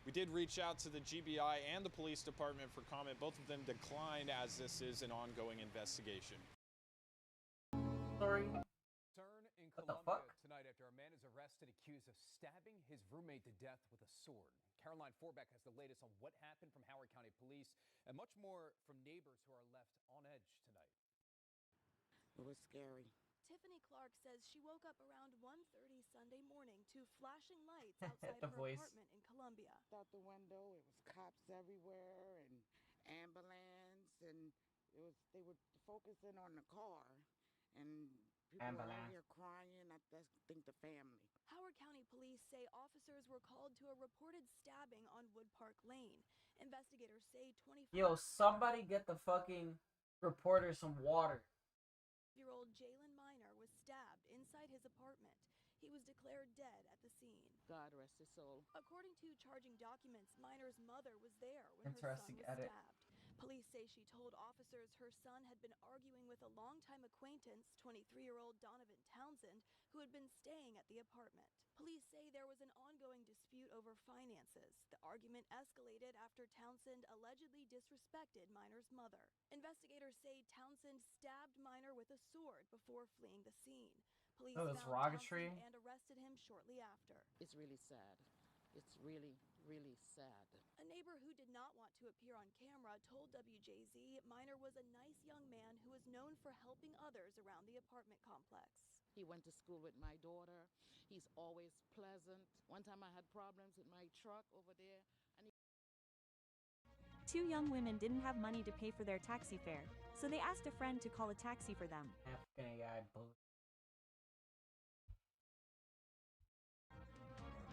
We did reach out to the GBI and the police department for comment. Both of them declined, as this is an ongoing investigation. Sorry. Turn in Colombia tonight after a man is arrested accused of stabbing his roommate to death with a sword. Caroline Forbeck has the latest on what happened from Howard County Police and much more from neighbors who are left on edge tonight. It was scary. Tiffany Clark says she woke up around 1:30 Sunday morning to flashing lights outside The her voice. apartment in Columbia. Out the window, it was cops everywhere and ambulance, and they were focusing on the car, and people were out here crying. I think the family. Howard County Police say officers were called to a reported stabbing on Wood Park Lane. Investigators say 25-year-old Yo, somebody get the fucking reporter some water. Jalen Minor was stabbed inside his apartment. He was declared dead at the scene. God rest his soul. According to charging documents, Minor's mother was there when her son was stabbed. Police say she told officers her son had been arguing with a longtime acquaintance, 23-year-old Donovan Townsend, who had been staying at the apartment. Police say there was an ongoing dispute over finances. The argument escalated after Townsend allegedly disrespected Minor's mother. Investigators say Townsend stabbed Minor with a sword before fleeing the scene. Police found Townsend and arrested him shortly after. It's really sad. It's really, really sad. A neighbor who did not want to appear on camera told WJZ Minor was a nice young man who was known for helping others around the apartment complex. He went to school with my daughter. He's always pleasant. One time I had problems with my truck over there. Two young women didn't have money to pay for their taxi fare, so they asked a friend to call a taxi for them.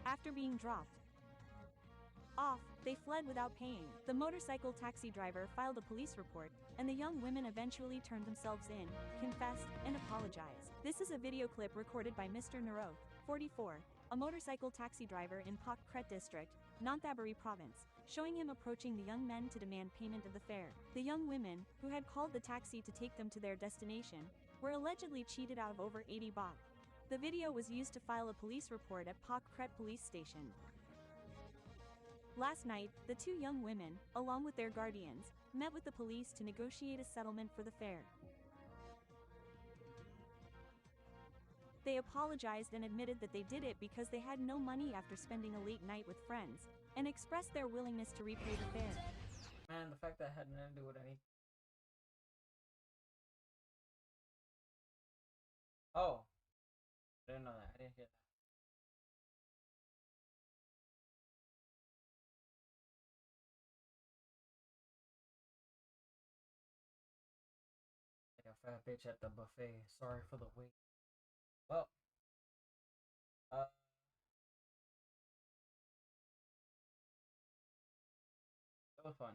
After being dropped off, they fled without paying. The motorcycle taxi driver filed a police report, and the young women eventually turned themselves in, confessed, and apologized. This is a video clip recorded by Mr. Naroth, 44, a motorcycle taxi driver in Pak Kret district, Nonthaburi province, showing him approaching the young men to demand payment of the fare. The young women, who had called the taxi to take them to their destination, were allegedly cheated out of over 80 baht. The video was used to file a police report at Pak Kret police station. Last night, the two young women, along with their guardians, met with the police to negotiate a settlement for the fare. They apologized and admitted that they did it because they had no money after spending a late night with friends, and expressed their willingness to repay the fare. Man, the fact that it had nothing to do with anything. Oh. I didn't know that. I didn't hear that. Like a fat bitch at the buffet. Sorry for the wait. Well. It was fun.